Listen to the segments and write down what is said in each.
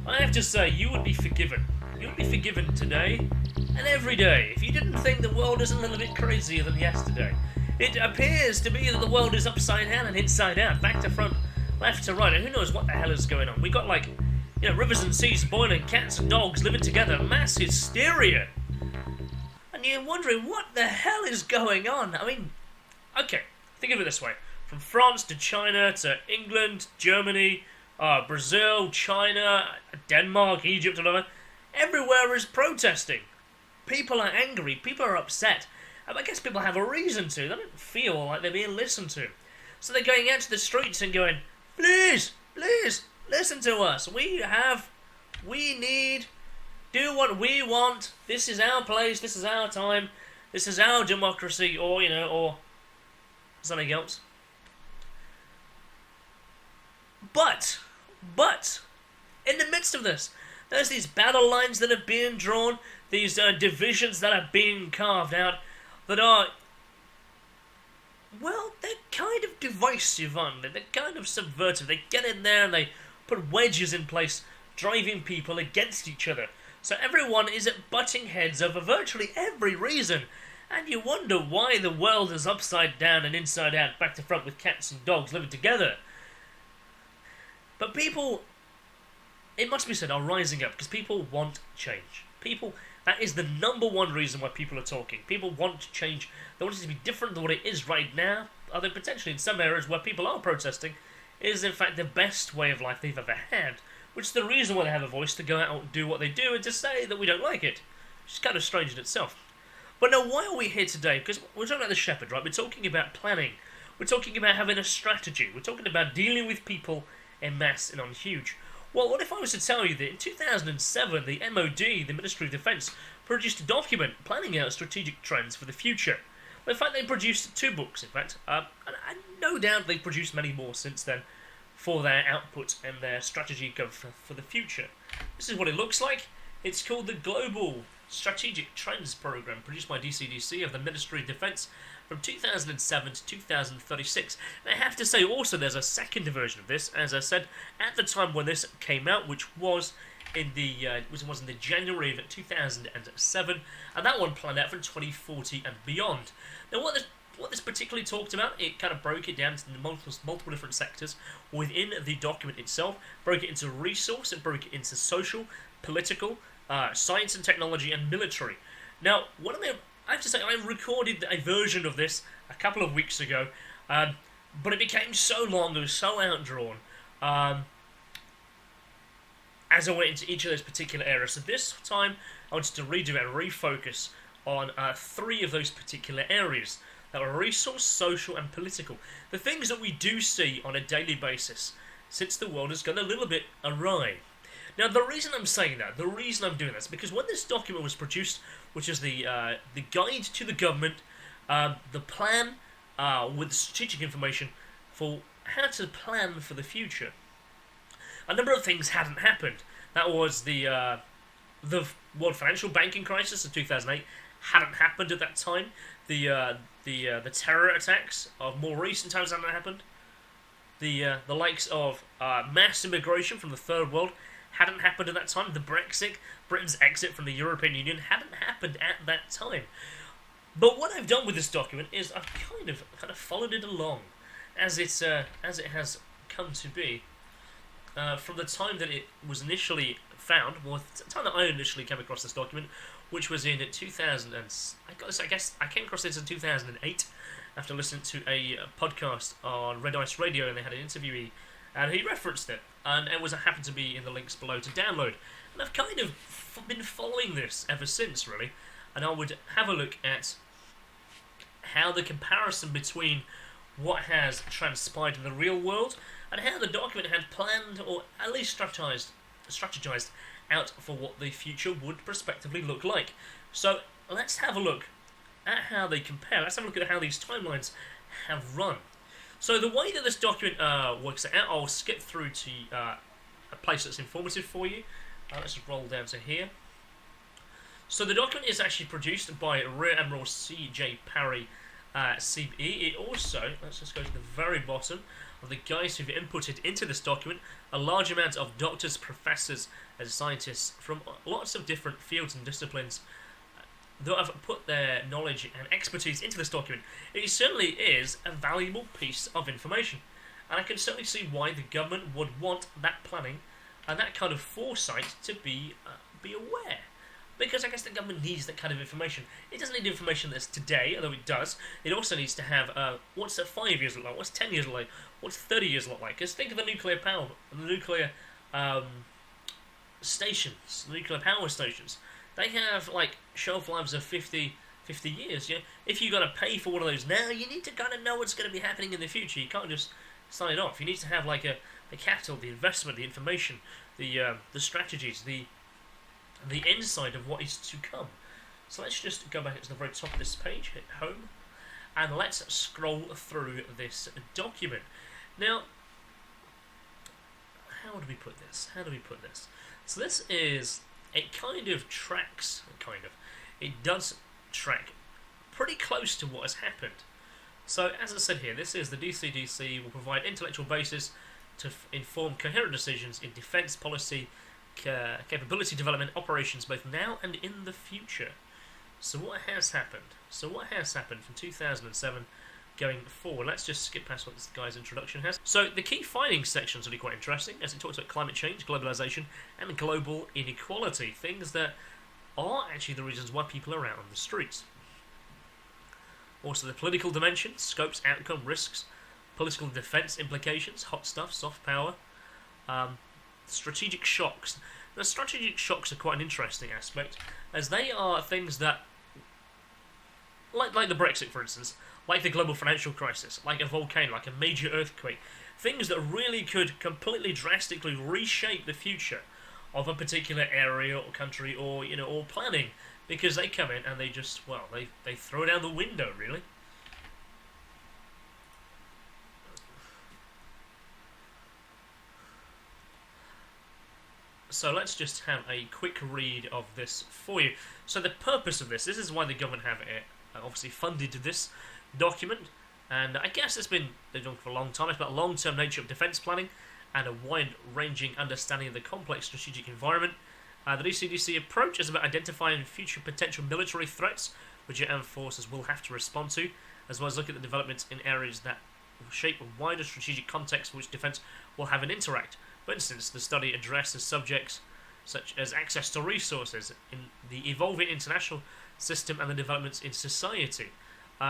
I have to say, you would be forgiven. You would be forgiven today and every day if you didn't think the world is a little bit crazier than yesterday. It appears to be that the world is upside down and inside out, back to front, left to right, and who knows what the hell is going on. We got rivers and seas boiling, cats and dogs living together, mass hysteria. And you're wondering what the hell is going on. I mean, okay, think of it this way. From France to China to England, Germany, Brazil, China, Denmark, Egypt, and all that, everywhere is protesting. People are angry, people are upset. I guess people have a reason to. They don't feel like they're being listened to. So they're going out to the streets and going, please, listen to us. We need, do what we want. This is our place, this is our time, this is our democracy, or something else. But, in the midst of this, there's these battle lines that are being drawn, these divisions that are being carved out, that are, well, they're kind of divisive, aren't they? They're kind of subversive. They get in there and they put wedges in place, driving people against each other. So everyone is at butting heads over virtually every reason. And you wonder why the world is upside down and inside out, back to front with cats and dogs living together. But people, it must be said, are rising up because people want change. That is the number one reason why people are talking. People want change. They want it to be different than what it is right now. Although potentially in some areas where people are protesting is in fact the best way of life they've ever had. Which is the reason why they have a voice to go out and do what they do and to say that we don't like it. Which is kind of strange in itself. But now why are we here today? Because we're talking about the shepherd, right? We're talking about planning. We're talking about having a strategy. We're talking about dealing with people en masse and on huge. Well, what if I was to tell you that in 2007, the MoD, the Ministry of Defence, produced a document planning out strategic trends for the future? Well, in fact, they produced 2 books, in fact, and no doubt they've produced many more since then for their output and their strategy for the future. This is what it looks like. It's called the Global Strategic Trends Programme, produced by DCDC of the Ministry of Defence from 2007 to 2036. And I have to say also there's a second version of this, as I said, at the time when this came out, which was in the January of 2007, and that one planned out from 2040 and beyond. Now what this particularly talked about, it kind of broke it down into multiple different sectors within the document itself, broke it into resource, it broke it into social, political, science and technology, and military. Now, I have to say, I recorded a version of this a couple of weeks ago, but it became so long, it was so outdrawn, as I went into each of those particular areas. So this time, I wanted to redo it and refocus on 3 of those particular areas that were resource, social, and political. The things that we do see on a daily basis, since the world has gone a little bit awry. Now, the reason I'm saying that, the reason I'm doing that, is because when this document was produced, which is the guide to the government, the plan with strategic information for how to plan for the future, a number of things hadn't happened. That was the world financial banking crisis of 2008 hadn't happened at that time. The terror attacks of more recent times hadn't happened. The likes of mass immigration from the third world hadn't happened at that time. The Britain's exit from the European Union hadn't happened at that time. But what I've done with this document is I've kind of followed it along as it has come to be from the time that it was initially found, well, the time that I initially came across this document, which was in 2000. I guess I came across this in 2008 after listening to a podcast on Red Ice Radio, and they had an interviewee, and he referenced it, and it happened to be in the links below to download. And I've kind of been following this ever since, really, and I would have a look at how the comparison between what has transpired in the real world and how the document had planned, or at least strategized out for what the future would prospectively look like. So let's have a look at how they compare. Let's have a look at how these timelines have run. So the way that this document works out, I'll skip through to a place that's informative for you. Let's just roll down to here. So the document is actually produced by Rear Admiral C.J. Parry, CBE. It also, let's just go to the very bottom, of the guys who've inputted into this document a large amount of doctors, professors, and scientists from lots of different fields and disciplines that have put their knowledge and expertise into this document. It certainly is a valuable piece of information, and I can certainly see why the government would want that planning and that kind of foresight to be aware. Because I guess the government needs that kind of information. It doesn't need information that's today, although it does. It also needs to have what's 5 years look like, what's 10 years look like, what's 30 years look like. Because think of the nuclear power, the nuclear stations, the nuclear power stations. They have like shelf lives of 50 years. Yeah? If you're going to pay for one of those now, you need to kind of know what's going to be happening in the future. You can't just sign it off. You need to have like the capital, the investment, the information, the strategies, the insight of what is to come. So let's just go back to the very top of this page, hit home, and let's scroll through this document. Now, how do we put this? So this is, it kind of tracks, it does track pretty close to what has happened. So as I said here, this is the DCDC will provide intellectual basis to inform coherent decisions in defence policy, capability development operations both now and in the future. So what has happened? From 2007 going forward? Let's just skip past what this guy's introduction has. So the key findings section is really quite interesting, as it talks about climate change, globalization, and global inequality, things that are actually the reasons why people are out on the streets. Also the political dimension, scopes, outcome, risks, political defence implications, hot stuff, soft power, strategic shocks. The strategic shocks are quite an interesting aspect, as they are things that, like the Brexit, for instance, like the global financial crisis, like a volcano, like a major earthquake, things that really could completely drastically reshape the future of a particular area or country or or planning, because they come in and they just they throw it out the window really. So let's just have a quick read of this for you. So the purpose of this is why the government have obviously funded this document, and I guess they've done for a long time. It's about the long-term nature of defence planning and a wide-ranging understanding of the complex strategic environment. The DCDC approach is about identifying future potential military threats which your armed forces will have to respond to, as well as look at the developments in areas that will shape a wider strategic context for which defence will have an interact. For instance, the study addresses subjects such as access to resources in the evolving international system and the developments in society,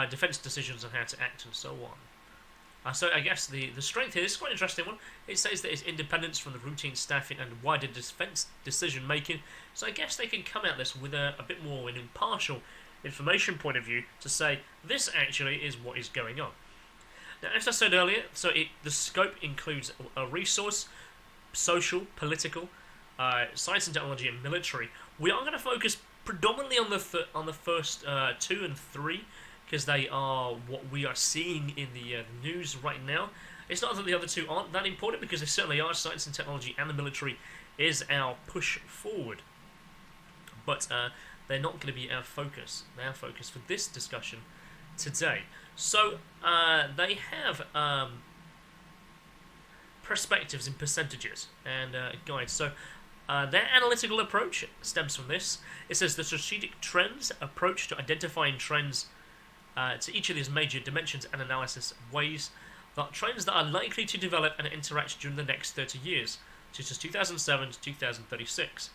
defence decisions on how to act, and so on. So I guess the strength here, this is quite an interesting one. It says that it's independence from the routine staffing and wider defence decision making. So I guess they can come at this with a bit more an impartial information point of view to say this actually is what is going on. Now, as I said earlier, the scope includes a resource, social, political, science and technology, and military. We are going to focus predominantly on the first 2 and 3, because they are what we are seeing in the news right now. It's not that the other two aren't that important, because they certainly are. Science and technology and the military is our push forward, but they're not going to be our focus. They're our focus for this discussion today. So they have perspectives in percentages and guides. So their analytical approach stems from this. It says the strategic trends approach to identifying trends to each of these major dimensions and analysis ways, that trends that are likely to develop and interact during the next 30 years, such as 2007 to 2036,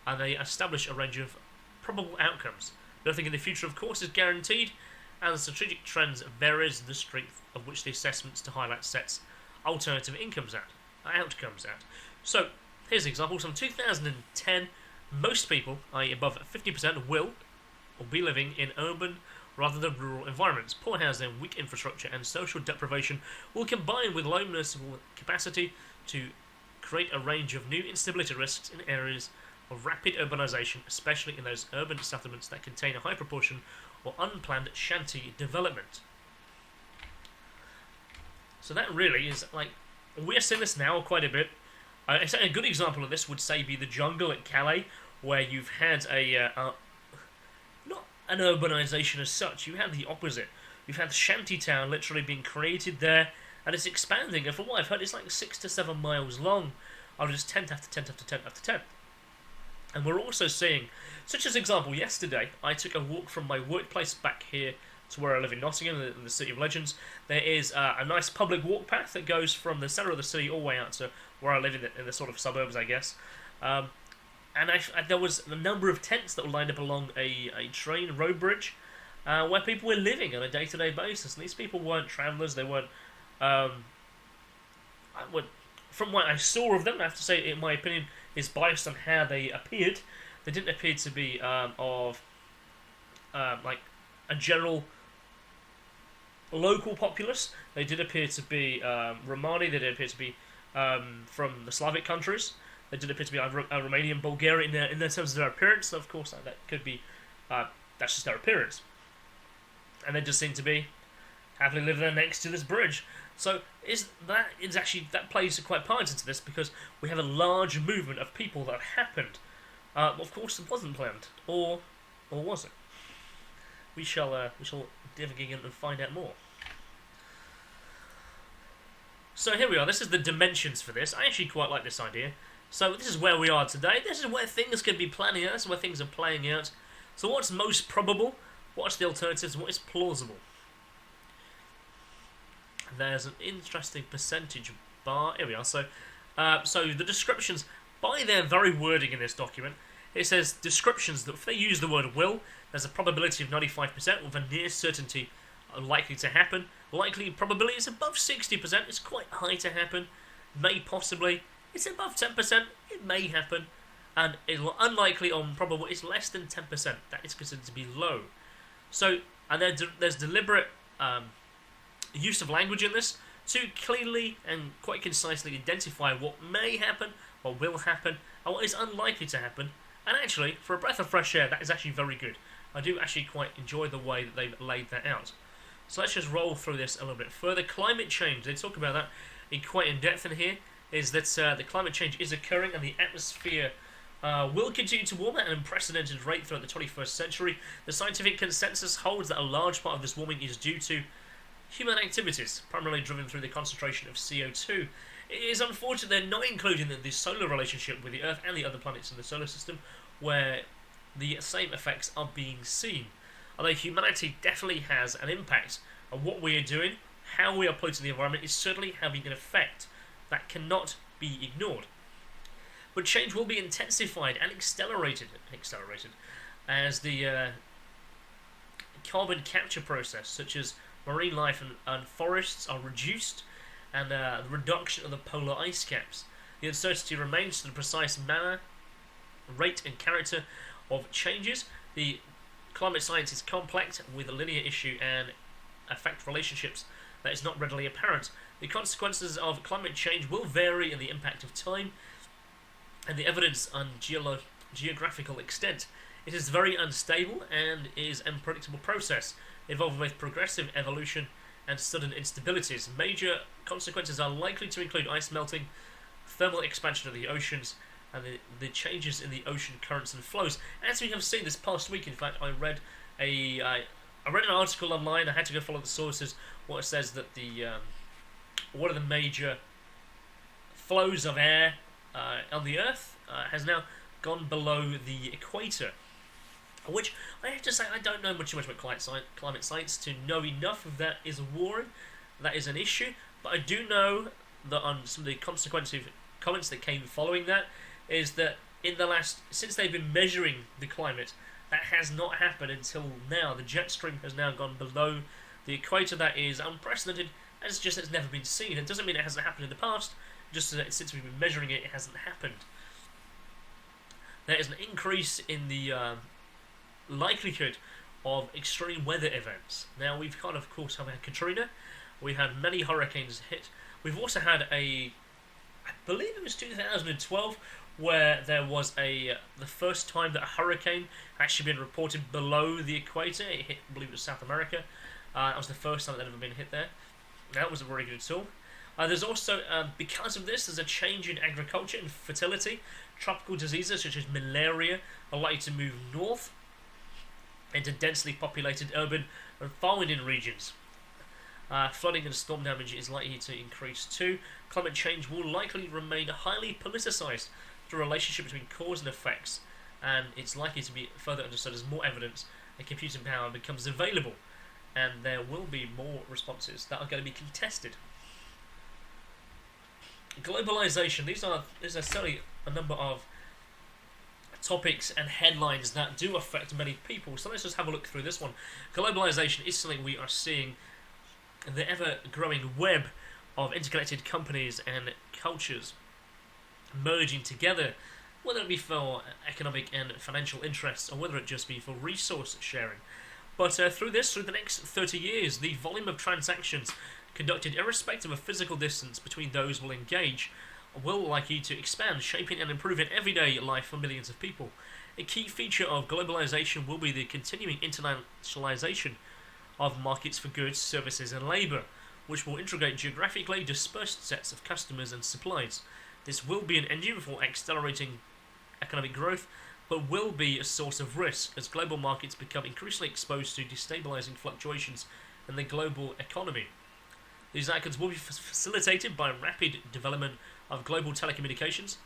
and they establish a range of probable outcomes. Nothing in the future, of course, is guaranteed, and the strategic trends varies the strength of which the assessments to highlight sets alternative outcomes out. So, here's an example. From 2010, most people, i.e. above 50%, will be living in urban rather than rural environments. Poor housing, weak infrastructure, and social deprivation will combine with low municipal capacity to create a range of new instability risks in areas of rapid urbanisation, especially in those urban settlements that contain a high proportion or unplanned shanty development. So that really is, we're seeing this now quite a bit. A good example of this would say be the jungle at Calais, where you've had not an urbanisation as such, you had the opposite. You've had the shanty town literally being created there, and it's expanding. And from what I've heard, it's like 6 to 7 miles long. I'll just tent after tent after tent after tent. And we're also seeing, such as example, yesterday I took a walk from my workplace back here to where I live in Nottingham, in the City of Legends. There is a nice public walk path that goes from the centre of the city all the way out to where I live in the sort of suburbs, I guess. And there was a number of tents that were lined up along a train road bridge where people were living on a day-to-day basis. And these people weren't travellers, they weren't... from what I saw of them, I have to say, in my opinion, is biased on how they appeared. They didn't appear to be of like a general local populace. They did appear to be Romani. They did appear to be from the Slavic countries. They did appear to be Romanian, Bulgarian in terms of their appearance. So of course, that could be that's just their appearance, and they just seem to be happily living there next to this bridge. So that plays quite part into this, because we have a large movement of people that happened. Of course, it wasn't planned, or was it? We shall dig in and find out more. So here we are. This is the dimensions for this. I actually quite like this idea. So this is where we are today. This is where things can be planning out. This is where things are playing out. So what's most probable? What's the alternatives? What is plausible? There's an interesting percentage bar. Here we are. So the descriptions, by their very wording in this document, it says descriptions that if they use the word will, there's a probability of 95% with a near certainty likely to happen. Likely probability is above 60%. It's quite high to happen. May possibly. It's above 10%. It may happen. And unlikely or probable is less than 10%. That is considered to be low. So, and there's deliberate use of language in this to clearly and quite concisely identify what may happen, what will happen, and what is unlikely to happen. And actually, for a breath of fresh air, that is actually very good. I do actually quite enjoy the way that they've laid that out. So let's just roll through this a little bit further. Climate change, they talk about that quite in depth in here, is that the climate change is occurring and the atmosphere will continue to warm at an unprecedented rate throughout the 21st century. The scientific consensus holds that a large part of this warming is due to human activities, primarily driven through the concentration of CO2. It is unfortunate they're not including the solar relationship with the Earth and the other planets in the solar system, where the same effects are being seen. Although humanity definitely has an impact on what we are doing, how we are polluting the environment is certainly having an effect that cannot be ignored. But change will be intensified and accelerated as the carbon capture process, such as marine life and forests, are reduced, and the reduction of the polar ice caps. The uncertainty remains to the precise manner, rate and character of changes. The climate science is complex with a linear issue and affect relationships that is not readily apparent. The consequences of climate change will vary in the impact of time and the evidence on geographical extent. It is very unstable and is an unpredictable process involving both progressive evolution and sudden instabilities. Major consequences are likely to include ice melting, thermal expansion of the oceans, and the changes in the ocean currents and flows. As we have seen this past week, in fact, I read an article online. I had to go follow the sources. What it says that one of the major flows of air on the Earth has now gone below the equator. Which I have to say, I don't know much about climate science to know enough of that is a worry, that is an issue. But I do know that on some of the consequentive comments that came following that, is that since they've been measuring the climate, that has not happened until now. The jet stream has now gone below the equator. That is unprecedented. It's never been seen. It doesn't mean it hasn't happened in the past. Just that since we've been measuring it, it hasn't happened. There is an increase in the likelihood of extreme weather events. Now, we've of course had Katrina. We had many hurricanes hit. We've also had I believe it was 2012, where there was the first time that a hurricane actually been reported below the equator. It hit, I believe it was South America. That was the first time that had ever been hit there. That wasn't very good at all. There's also, because of this, there's a change in agriculture and fertility. Tropical diseases such as malaria are likely to move north into densely populated urban and farming regions. Flooding and storm damage is likely to increase too. Climate change will likely remain highly politicised. The relationship between cause and effects, and it's likely to be further understood as more evidence and computing power becomes available, and there will be more responses that are going to be contested. Globalization. These are certainly a number of topics and headlines that do affect many people. So let's just have a look through this one. Globalization is something we are seeing in the ever-growing web of interconnected companies and cultures merging together, whether it be for economic and financial interests or whether it just be for resource sharing. But through the next 30 years, the volume of transactions conducted irrespective of physical distance between those who will engage will likely to expand, shaping and improving everyday life for millions of people. A key feature of globalization will be the continuing internationalization of markets for goods, services and labour, which will integrate geographically dispersed sets of customers and supplies. This will be an engine for accelerating economic growth, but will be a source of risk as global markets become increasingly exposed to destabilizing fluctuations in the global economy. These outcomes will be facilitated by rapid development of global telecommunications,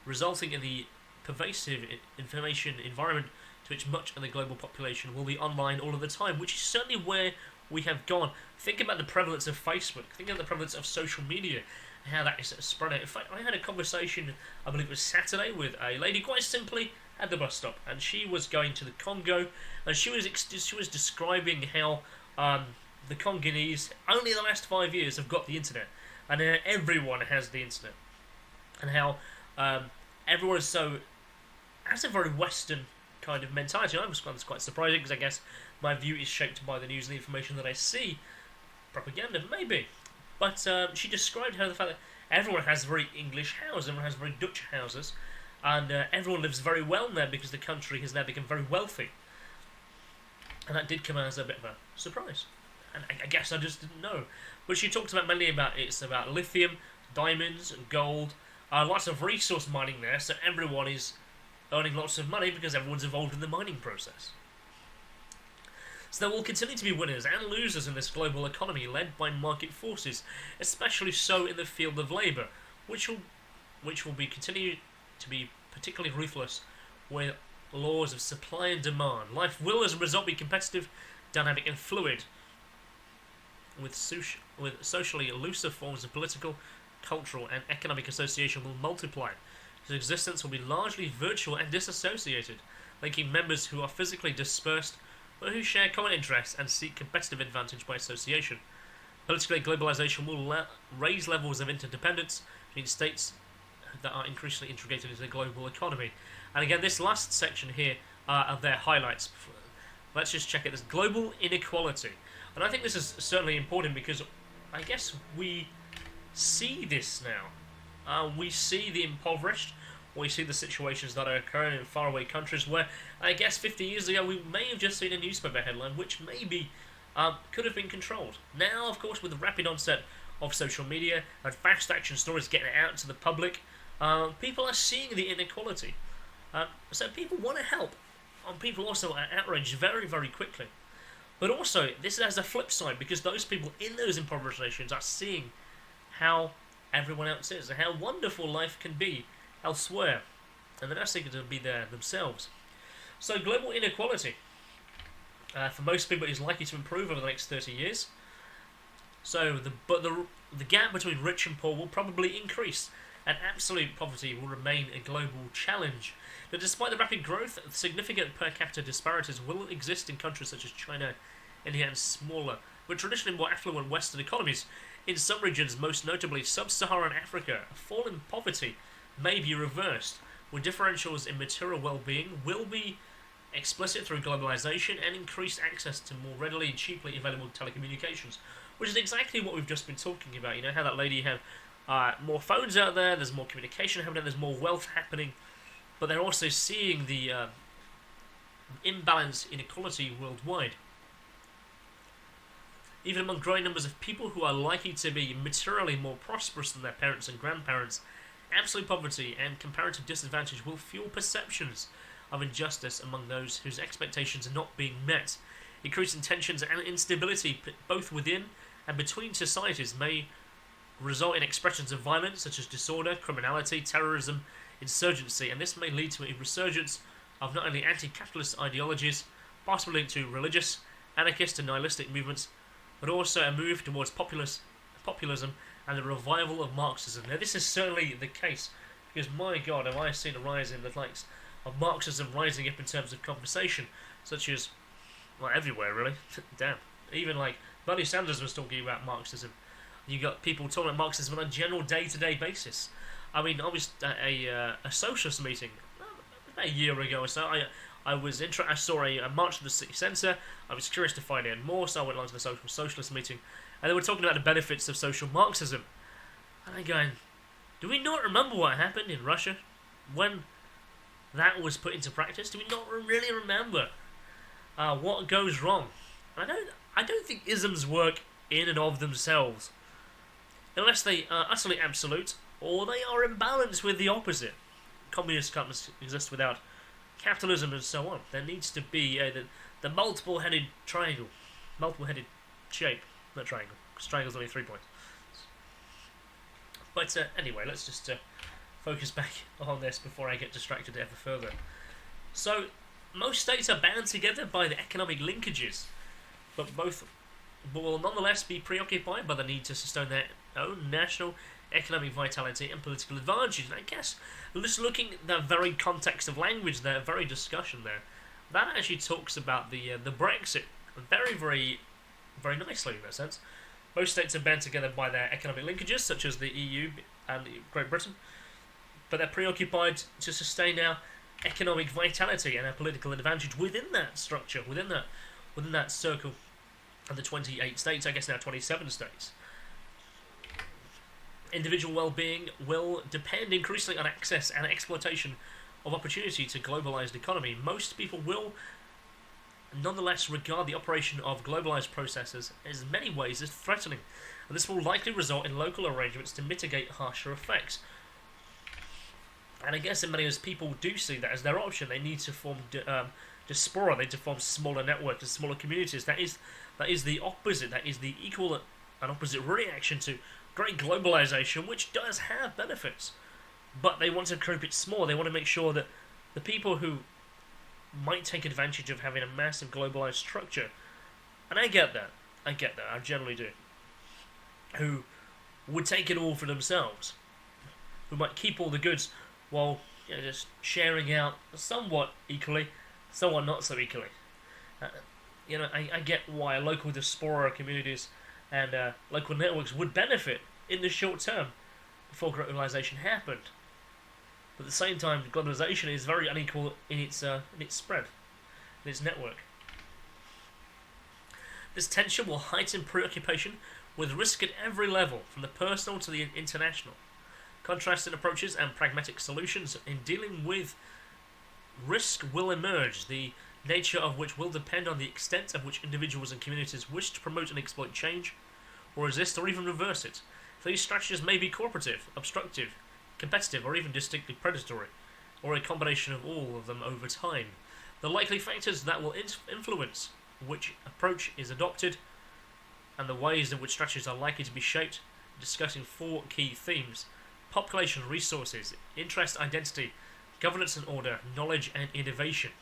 resulting in the pervasive information environment to which much of the global population will be online all of the time, which is certainly where we have gone. Think about the prevalence of Facebook, think about the prevalence of social media, and how that is spread out. In fact, I had a conversation, I believe it was Saturday, with a lady quite simply at the bus stop, and she was going to the Congo, and she was describing how the Congolese, only in the last 5 years, have got the internet, and everyone has the internet, and how everyone is has a very Western kind of mentality. I was quite surprising because I guess my view is shaped by the news and the information that I see. Propaganda, maybe. But she described how the fact that everyone has very English houses, everyone has very Dutch houses, and everyone lives very well there because the country has now become very wealthy. And that did come as a bit of a surprise. And I guess I just didn't know. But she talked about mainly about it's about lithium, diamonds, gold, lots of resource mining there, so everyone is earning lots of money because everyone's involved in the mining process. So there will continue to be winners and losers in this global economy led by market forces, especially so in the field of labour, which will be continue to be particularly ruthless with laws of supply and demand. Life will as a result be competitive, dynamic and fluid, with socially looser forms of political, cultural and economic association will multiply. His existence will be largely virtual and disassociated, linking members who are physically dispersed but who share common interests and seek competitive advantage by association. Politically, globalization will raise levels of interdependence between states that are increasingly integrated into the global economy. And again, this last section here are their highlights. Let's just check it. There's global inequality. And I think this is certainly important because I guess we see this now. We see the impoverished, we see the situations that are occurring in faraway countries where I guess 50 years ago we may have just seen a newspaper headline which maybe could have been controlled. Now, of course, with the rapid onset of social media and fast action stories getting out to the public, people are seeing the inequality. So people want to help, and people also are outraged very, very quickly. But also, this has a flip side because those people in those impoverished nations are seeing how everyone else is and how wonderful life can be elsewhere, and they're not seeking to be there themselves. So global inequality for most people is likely to improve over the next 30 years. So the gap between rich and poor will probably increase, and absolute poverty will remain a global challenge. But despite the rapid growth, significant per capita disparities will exist in countries such as China, India and smaller, but traditionally more affluent Western economies. In some regions, most notably sub-Saharan Africa, a fall in poverty may be reversed, where differentials in material well-being will be explicit through globalization and increased access to more readily and cheaply available telecommunications, which is exactly what we've just been talking about. You know, how that lady had more phones out there, there's more communication happening, there's more wealth happening, but they're also seeing the imbalance inequality worldwide. Even among growing numbers of people who are likely to be materially more prosperous than their parents and grandparents, absolute poverty and comparative disadvantage will fuel perceptions of injustice among those whose expectations are not being met, increasing tensions and instability both within and between societies may result in expressions of violence such as disorder, criminality, terrorism, insurgency, and this may lead to a resurgence of not only anti-capitalist ideologies, possibly linked to religious, anarchist and nihilistic movements, but also a move towards populism and the revival of Marxism. Now this is certainly the case, because my god, have I seen a rise in the likes of Marxism rising up in terms of conversation, such as, well, everywhere really. Damn. Even like Bernie Sanders was talking about Marxism. You got people talking about Marxism on a general day-to-day basis. I mean, I was at a socialist meeting about a year ago or so. I saw a march to the city centre. I was curious to find out more, so I went along to the socialist meeting, and they were talking about the benefits of social Marxism. And I'm going, do we not remember what happened in Russia when that was put into practice? Do we not really remember what goes wrong? And I don't think isms work in and of themselves, unless they are utterly absolute, or they are in balance with the opposite. Communists can't exist without capitalism and so on. There needs to be the multiple-headed triangle, multiple-headed shape, not triangle, because triangle's only 3 points. But anyway, let's just focus back on this before I get distracted ever further. So, most states are bound together by the economic linkages, but both will nonetheless be preoccupied by the need to sustain their own national economic vitality and political advantages. And I guess, just looking at the very context of language there, very discussion there, that actually talks about the Brexit very, very, very nicely in that sense. Most states are bound together by their economic linkages, such as the EU and Great Britain, but they're preoccupied to sustain our economic vitality and our political advantage within that structure, within that circle of the 28 states, I guess now 27 states. Individual well-being will depend increasingly on access and exploitation of opportunity to globalized economy. Most people will nonetheless regard the operation of globalized processes as many ways as threatening, and this will likely result in local arrangements to mitigate harsher effects. And I guess in many ways people do see that as their option. They need to form diaspora, they need to form smaller networks and smaller communities. That is the opposite, that is the equal and opposite reaction to great globalization, which does have benefits. But they want to keep it small. They want to make sure that the people who might take advantage of having a massive globalized structure, and I get that, I generally do, who would take it all for themselves, who might keep all the goods while just sharing out somewhat equally, somewhat not so equally. I get why local diaspora communities and local networks would benefit in the short term before globalization happened. But at the same time, globalization is very unequal in its spread, in its network. This tension will heighten preoccupation with risk at every level, from the personal to the international. Contrasting approaches and pragmatic solutions in dealing with risk will emerge, the nature of which will depend on the extent of which individuals and communities wish to promote and exploit change, or resist, or even reverse it. These strategies may be cooperative, obstructive, competitive, or even distinctly predatory, or a combination of all of them over time. The likely factors that will influence which approach is adopted, and the ways in which strategies are likely to be shaped, discussing 4 key themes: population, resources, interest, identity, governance and order, knowledge and innovation.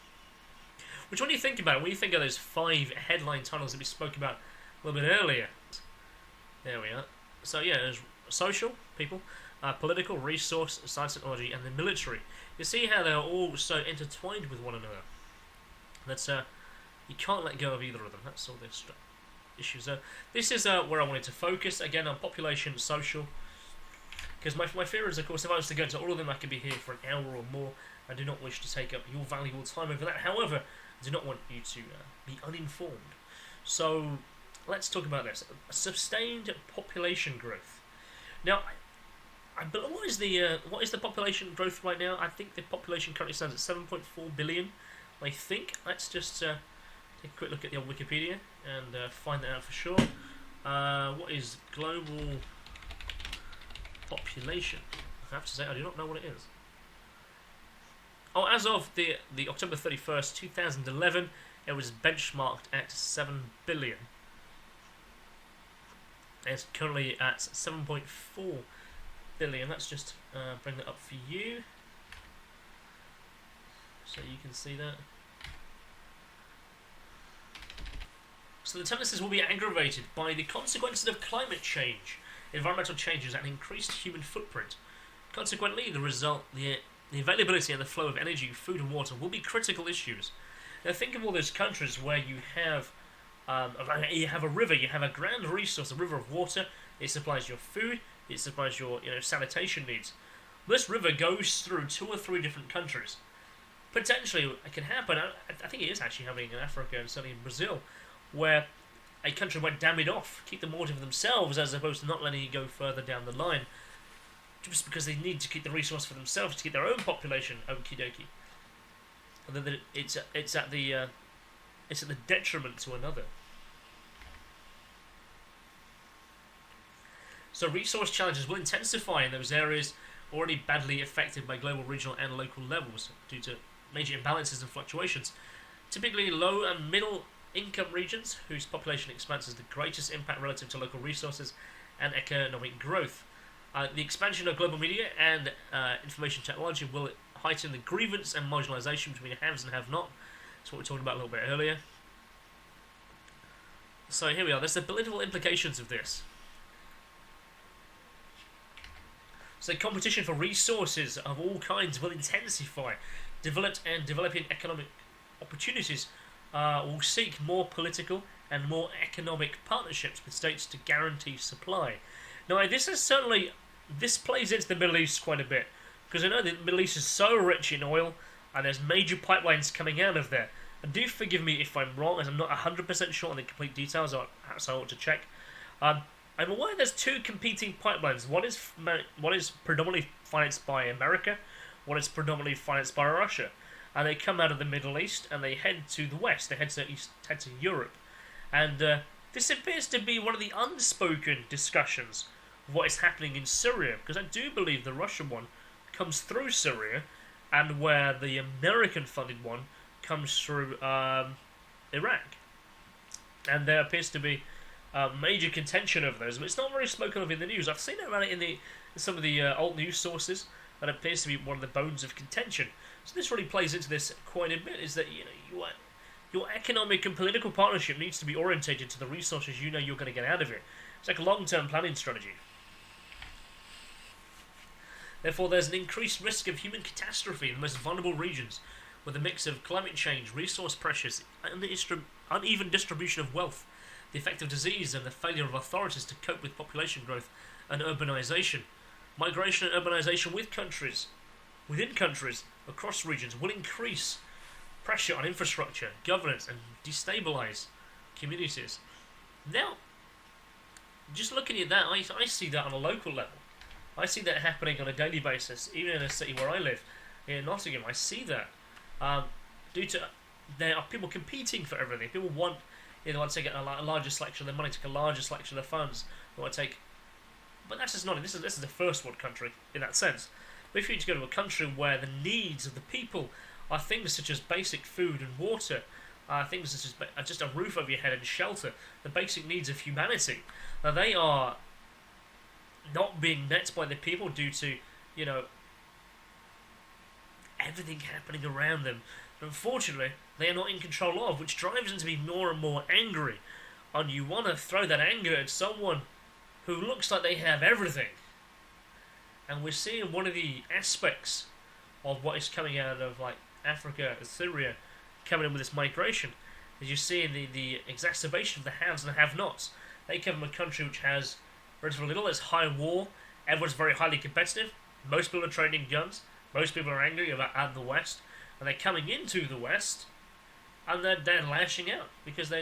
Which, when you think about it, when you think of those 5 headline titles that we spoke about a little bit earlier, there we are. So yeah, there's social, people, political, resource, science, technology, and the military. You see how they're all so intertwined with one another. That's you can't let go of either of them. That's all this issues. This is where I wanted to focus again on population, social. Because my fear is, of course, if I was to go into all of them, I could be here for an hour or more. I do not wish to take up your valuable time over that. However, I do not want you to be uninformed. So let's talk about this. Sustained population growth. Now, but what is the population growth right now? I think the population currently stands at 7.4 billion. I think. Let's just take a quick look at the old Wikipedia and find that out for sure. What is global population? I have to say, I do not know what it is. Oh, as of the October 31st, 2011, it was benchmarked at 7 billion. It's currently at 7.4 billion. Let's just bring that up for you, so you can see that. So the tendencies will be aggravated by the consequences of climate change, environmental changes, and increased human footprint. Consequently, the availability and the flow of energy, food, and water will be critical issues. Now, think of all those countries where you have a river, you have a grand resource, a river of water. It supplies your food, it supplies your sanitation needs. This river goes through 2 or 3 different countries. Potentially, it can happen. I think it is actually happening in Africa and certainly in Brazil, where a country might dam it off, keep the water for themselves, as opposed to not letting it go further down the line, just because they need to keep the resource for themselves to keep their own population. Okie dokie. And then it's at the detriment to another. So resource challenges will intensify in those areas already badly affected by global, regional, and local levels due to major imbalances and fluctuations. Typically, low and middle income regions whose population expanse has the greatest impact relative to local resources and economic growth. The expansion of global media and information technology will heighten the grievance and marginalisation between haves and have-not. That's what we talked about a little bit earlier. So here we are. There's the political implications of this. So competition for resources of all kinds will intensify. Developed and developing economic opportunities will seek more political and more economic partnerships with states to guarantee supply. Now, this plays into the Middle East quite a bit, because I know that the Middle East is so rich in oil, and there's major pipelines coming out of there. And do forgive me if I'm wrong, as I'm not 100% sure on the complete details, so I ought to check. I'm aware there's 2 competing pipelines. One is predominantly financed by America, one is predominantly financed by Russia. And they come out of the Middle East and they head to the west, they head to Europe. And this appears to be one of the unspoken discussions of what is happening in Syria, because I do believe the Russian one comes through Syria, and where the American-funded one comes through Iraq. And there appears to be major contention over those, but it's not very spoken of in the news. I've seen it around in some of the alt news sources. That appears to be one of the bones of contention. So this really plays into this quite a bit. Is that your economic and political partnership needs to be orientated to the resources you're going to get out of it. It's like a long-term planning strategy. Therefore, there's an increased risk of human catastrophe in the most vulnerable regions, with a mix of climate change, resource pressures, uneven distribution of wealth, the effect of disease, and the failure of authorities to cope with population growth and urbanization. Migration and urbanization within countries, across regions, will increase pressure on infrastructure, governance, and destabilize communities. Now, just looking at that, I see that on a local level. I see that happening on a daily basis, even in a city where I live, in Nottingham. I see that. Due to there are people competing for everything. People want, they want to take a larger selection of their money, take a larger selection of funds. They want to take, but that's just not. This is a first world country in that sense. But if you need to go to a country where the needs of the people are things such as basic food and water, things such as just a roof over your head and shelter, the basic needs of humanity, now they are not being met by the people due to, everything happening around them. And unfortunately, they are not in control of, which drives them to be more and more angry. And you want to throw that anger at someone who looks like they have everything. And we're seeing one of the aspects of what is coming out of like Africa and Syria, coming in with this migration, is you're seeing the exacerbation of the haves and the have-nots. They come from a country which has relatively little, there's high war, everyone's very highly competitive, most people are trading guns, most people are angry about the West, and they're coming into the West, and they're lashing out, because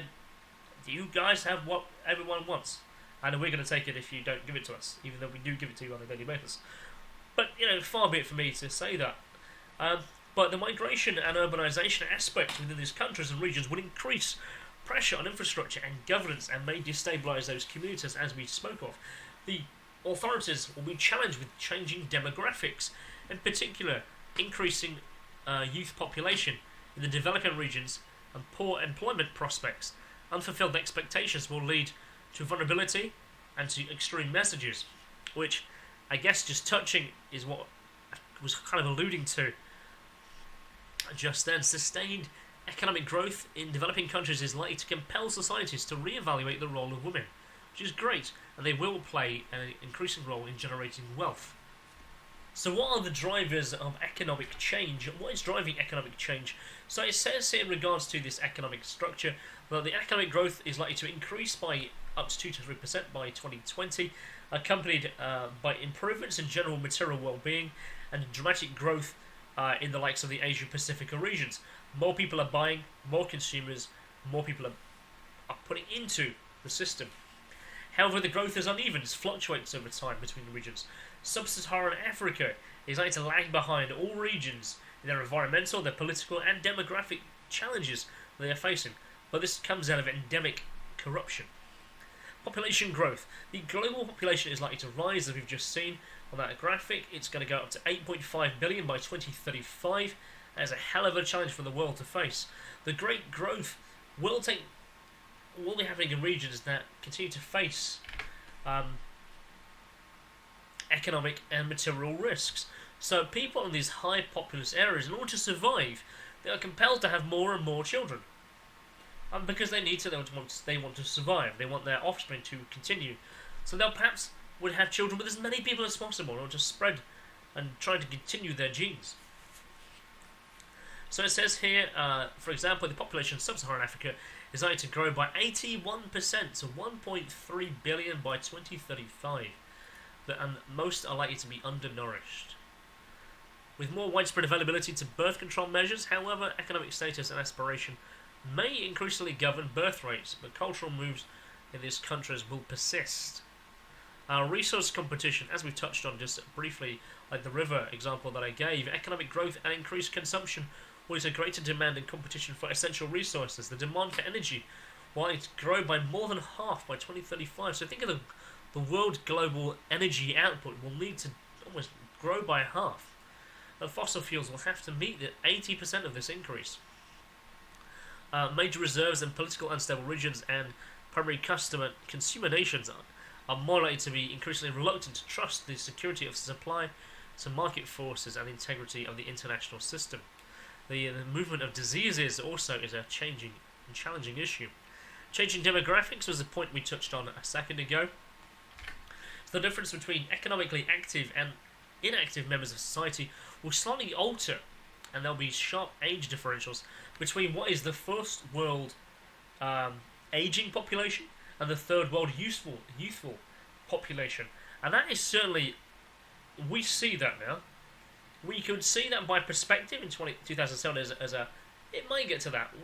you guys have what everyone wants, and we're going to take it if you don't give it to us, even though we do give it to you on a daily basis. But, far be it for me to say that. But the migration and urbanization aspect within these countries and regions will increase pressure on infrastructure and governance and may destabilise those communities, as we spoke of. The authorities will be challenged with changing demographics, in particular increasing youth population in the developing regions and poor employment prospects. Unfulfilled expectations will lead to vulnerability and to extreme messages, which I guess just touching is what I was kind of alluding to just then. Sustained economic growth in developing countries is likely to compel societies to re-evaluate the role of women, which is great, and they will play an increasing role in generating wealth. So what are the drivers of economic change? What is driving economic change? So it says here in regards to this economic structure that the economic growth is likely to increase by up to 2 to 3% by 2020, accompanied by improvements in general material well-being and dramatic growth in the likes of the Asia-Pacific regions. More people are buying, more consumers, more people are putting into the system. However, the growth is uneven, it fluctuates over time between the regions. Sub-Saharan Africa is likely to lag behind all regions in their environmental, their political and demographic challenges they are facing, but this comes out of endemic corruption. Population growth. The global population is likely to rise, as we've just seen on that graphic. It's going to go up to 8.5 billion by 2035. That is a hell of a challenge for the world to face. The great growth will be happening in regions that continue to face economic and material risks. So people in these high populous areas, in order to survive, they are compelled to have more and more children. Because they need to, they want to survive. They want their offspring to continue. So they'll perhaps would have children with as many people as possible in order to spread and try to continue their genes. So it says here, for example, the population of Sub-Saharan Africa is likely to grow by 81% to 1.3 billion by 2035. And most are likely to be undernourished. With more widespread availability to birth control measures, however, economic status and aspiration may increasingly govern birth rates, but cultural moves in these countries will persist. Resource competition, as we've touched on just briefly, like the river example that I gave, economic growth and increased consumption will lead to greater demand and competition for essential resources. The demand for energy will grow by more than half by 2035. So think of the world global energy output will need to almost grow by half. And fossil fuels will have to meet the 80% of this increase. Major reserves in political unstable regions and primary consumer nations are more likely to be increasingly reluctant to trust the security of supply to market forces and the integrity of the international system. The movement of diseases also is a changing and challenging issue. Changing demographics was a point we touched on a second ago. So the difference between economically active and inactive members of society will slightly alter, and there'll be sharp age differentials between what is the first world aging population and the third world youthful population. And that is certainly, we see that now. We could see that by perspective in 2007 as a, it might get to that.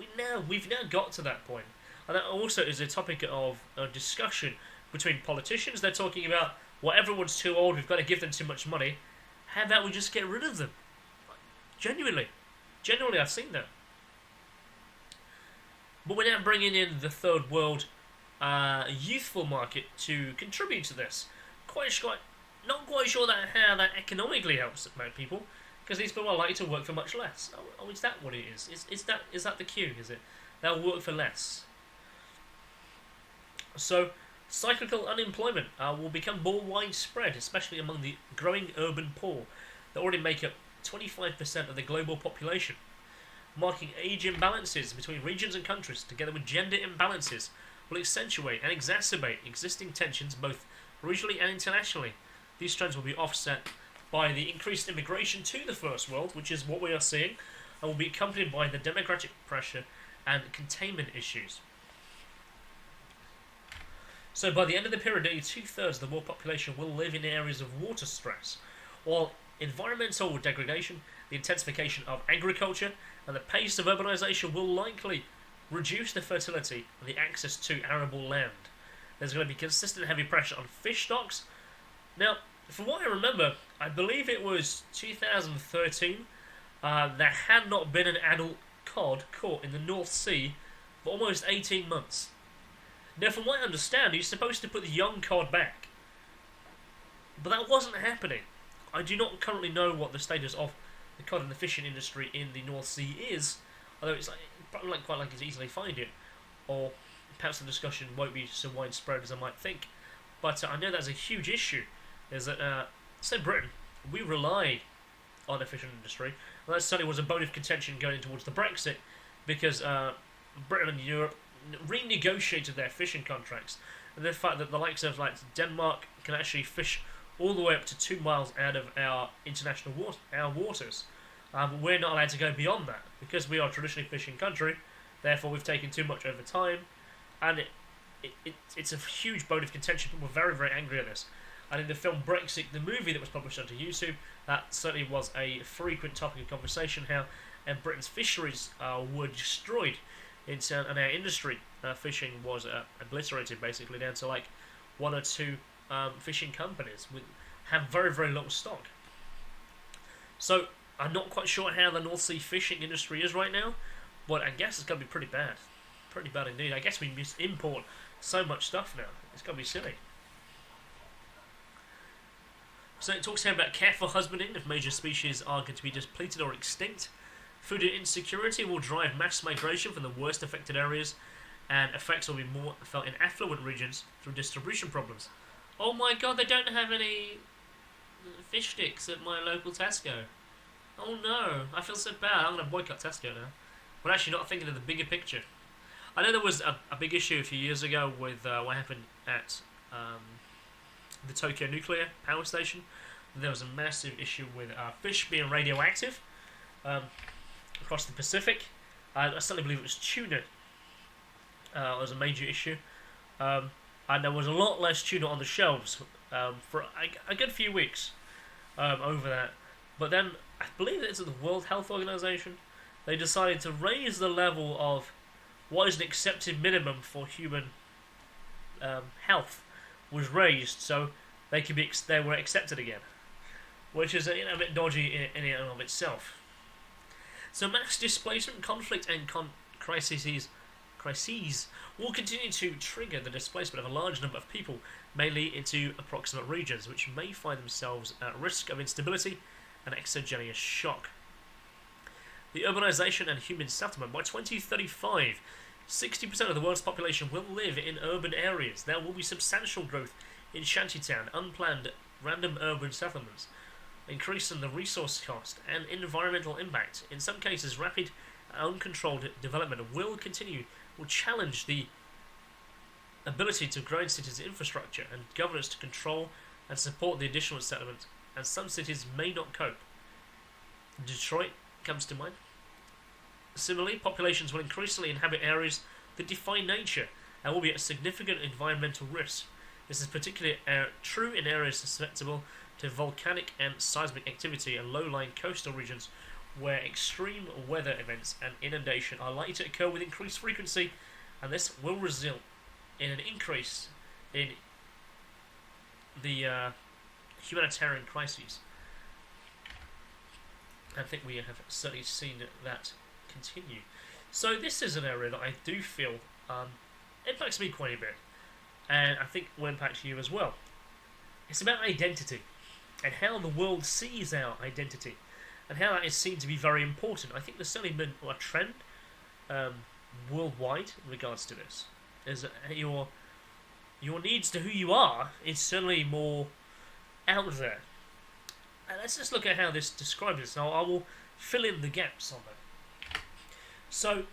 We've now got to that point. And that also is a topic of a discussion between politicians. They're talking about, well, everyone's too old, we've got to give them too much money. How about we just get rid of them? Genuinely, I've seen that. But we're now bringing in the third world youthful market to contribute to this. Not quite sure how that economically helps people, because these people are likely to work for much less. Oh, is that what it is? Is that the cue? Is it? They'll work for less. So cyclical unemployment will become more widespread, especially among the growing urban poor that already make up 25% of the global population. Marking age imbalances between regions and countries, together with gender imbalances, will accentuate and exacerbate existing tensions both regionally and internationally. These trends will be offset by the increased immigration to the first world, which is what we are seeing, and will be accompanied by the demographic pressure and containment issues. So by the end of the period, nearly 2/3 of the world population will live in areas of water stress, while environmental degradation, the intensification of agriculture, and the pace of urbanisation will likely reduce the fertility and the access to arable land. There's going to be consistent heavy pressure on fish stocks. Now, from what I remember, I believe it was 2013, there had not been an adult cod caught in the North Sea for almost 18 months. Now, from what I understand, you're supposed to put the young cod back. But that wasn't happening. I do not currently know what the status of the cod and the fishing industry in the North Sea is, although it's probably quite likely to easily find it, or perhaps the discussion won't be so widespread as I might think. But I know that's a huge issue. Is that say Britain, we rely on the fishing industry, and that certainly was a bone of contention going towards the Brexit, because Britain and Europe renegotiated their fishing contracts, and the fact that the likes of like Denmark can actually fish all the way up to 2 miles out of our international waters. We're not allowed to go beyond that because we are a traditionally fishing country. Therefore, we've taken too much over time, and it's a huge bone of contention. People were very, very angry at this. And in the film Brexit, the movie that was published onto YouTube, that certainly was a frequent topic of conversation. How Britain's fisheries were destroyed, and our industry fishing was obliterated basically down to like 1 or 2 fishing companies with have very, very low stock. So I'm not quite sure how the North Sea fishing industry is right now, but I guess it's going to be pretty bad indeed. I guess we import so much stuff now. It's going to be silly. So it talks here about careful husbanding if major species are going to be depleted or extinct. Food insecurity will drive mass migration from the worst affected areas, and effects will be more felt in affluent regions through distribution problems. Oh my god, they don't have any fish sticks at my local Tesco. Oh no, I feel so bad. I'm going to boycott Tesco now. We're actually not thinking of the bigger picture. I know there was a big issue a few years ago with what happened at the Tokyo nuclear power station. There was a massive issue with fish being radioactive across the Pacific. I certainly believe it was tuna. It was a major issue. And there was a lot less tuna on the shelves for a good few weeks over that. But then, I believe it's the World Health Organization, they decided to raise the level of what is an accepted minimum for human health was raised, so they were accepted again, which is a bit dodgy in and of itself. So mass displacement, conflict, and crises will continue to trigger the displacement of a large number of people, mainly into approximate regions, which may find themselves at risk of instability and exogenous shock. The urbanization and human settlement. By 2035, 60% of the world's population will live in urban areas. There will be substantial growth in shantytown, unplanned, random urban settlements, increasing the resource cost and environmental impact. In some cases, rapid and uncontrolled development will challenge the ability to grow cities' infrastructure and governance to control and support the additional settlement, and some cities may not cope. Detroit comes to mind. Similarly, populations will increasingly inhabit areas that defy nature and will be at significant environmental risk. This is particularly true in areas susceptible to volcanic and seismic activity and low-lying coastal regions where extreme weather events and inundation are likely to occur with increased frequency, and this will result in an increase in the humanitarian crises. I think we have certainly seen that continue. So this is an area that I do feel impacts me quite a bit, and I think will impact you as well. It's about identity and how the world sees our identity and how that is seen to be very important. I think there's certainly been a trend worldwide in regards to this. Is that your needs to who you are is certainly more out there. And let's just look at how this describes this. Now I will fill in the gaps on that. So,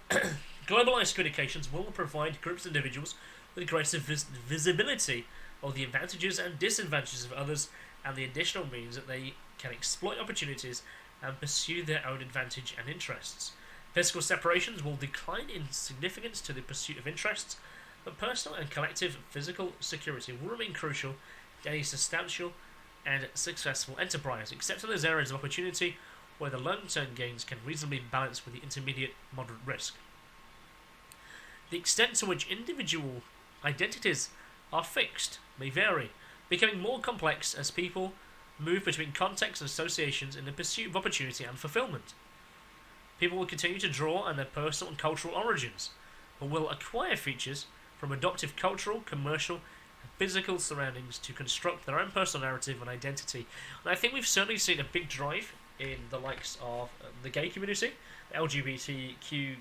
globalized communications will provide groups of individuals with greater visibility of the advantages and disadvantages of others, and the additional means that they can exploit opportunities and pursue their own advantage and interests. Physical separations will decline in significance to the pursuit of interests, but personal and collective physical security will remain crucial to any substantial and successful enterprise, except in those areas of opportunity where the long-term gains can reasonably balance with the intermediate moderate risk. The extent to which individual identities are fixed may vary, becoming more complex as people move between contexts and associations in the pursuit of opportunity and fulfillment. People will continue to draw on their personal and cultural origins, but will acquire features from adoptive cultural, commercial, and physical surroundings to construct their own personal narrative and identity. And I think we've certainly seen a big drive in the likes of the gay community, the LGBTQ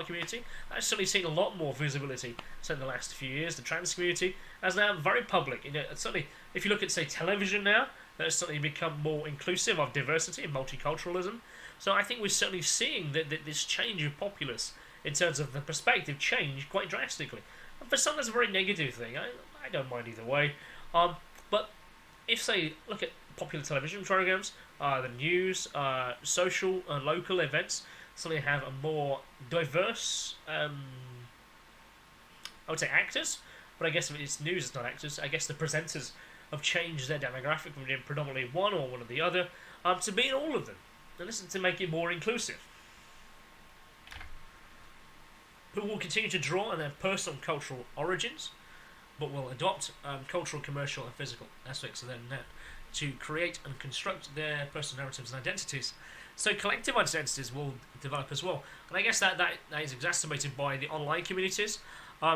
community. That's certainly seen a lot more visibility so in the last few years. The trans community has now very public. Certainly, if you look at, say, television now, that's certainly become more inclusive of diversity and multiculturalism. So I think we're certainly seeing that this change of populace in terms of the perspective change quite drastically. And for some, that's a very negative thing. I don't mind either way. But if, say, look at popular television programs, the news, social and local events, suddenly have a more diverse, I would say actors, but I guess if it's news, it's not actors. I guess the presenters have changed their demographic from being predominantly one or one or the other to being all of them. And this is to make it more inclusive. People will continue to draw on their personal and cultural origins, but will adopt cultural, commercial, and physical aspects of their net to create and construct their personal narratives and identities. So collective identities will develop as well. And I guess that is exacerbated by the online communities.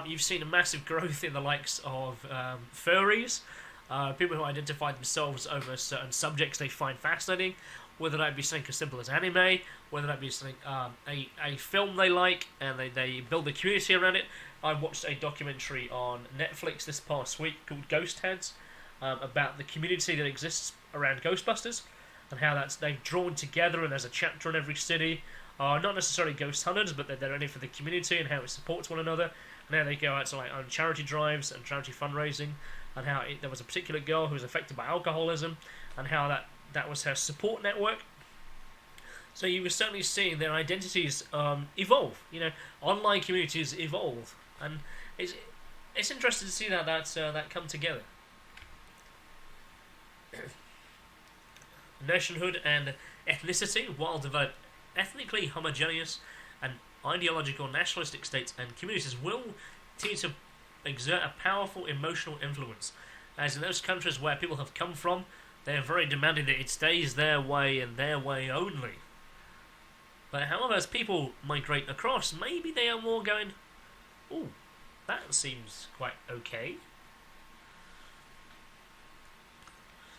You've seen a massive growth in the likes of furries, people who identify themselves over certain subjects they find fascinating, whether that be something as simple as anime, whether that be something a film they like, and they build a community around it. I watched a documentary on Netflix this past week called Ghost Heads, about the community that exists around Ghostbusters, and how they've drawn together, and there's a chapter in every city, not necessarily ghost hunters, but they're in it for the community and how it supports one another, and how they go out to on charity drives and charity fundraising, and how there was a particular girl who was affected by alcoholism, and how that was her support network. So you were certainly seeing their identities evolve. Online communities evolve, and it's interesting to see that come together. Nationhood and ethnicity, while developed ethnically homogeneous and ideological nationalistic states and communities, will continue to exert a powerful emotional influence. As in those countries where people have come from, they are very demanding that it stays their way and their way only. But however, as people migrate across, maybe they are more going, ooh, that seems quite okay.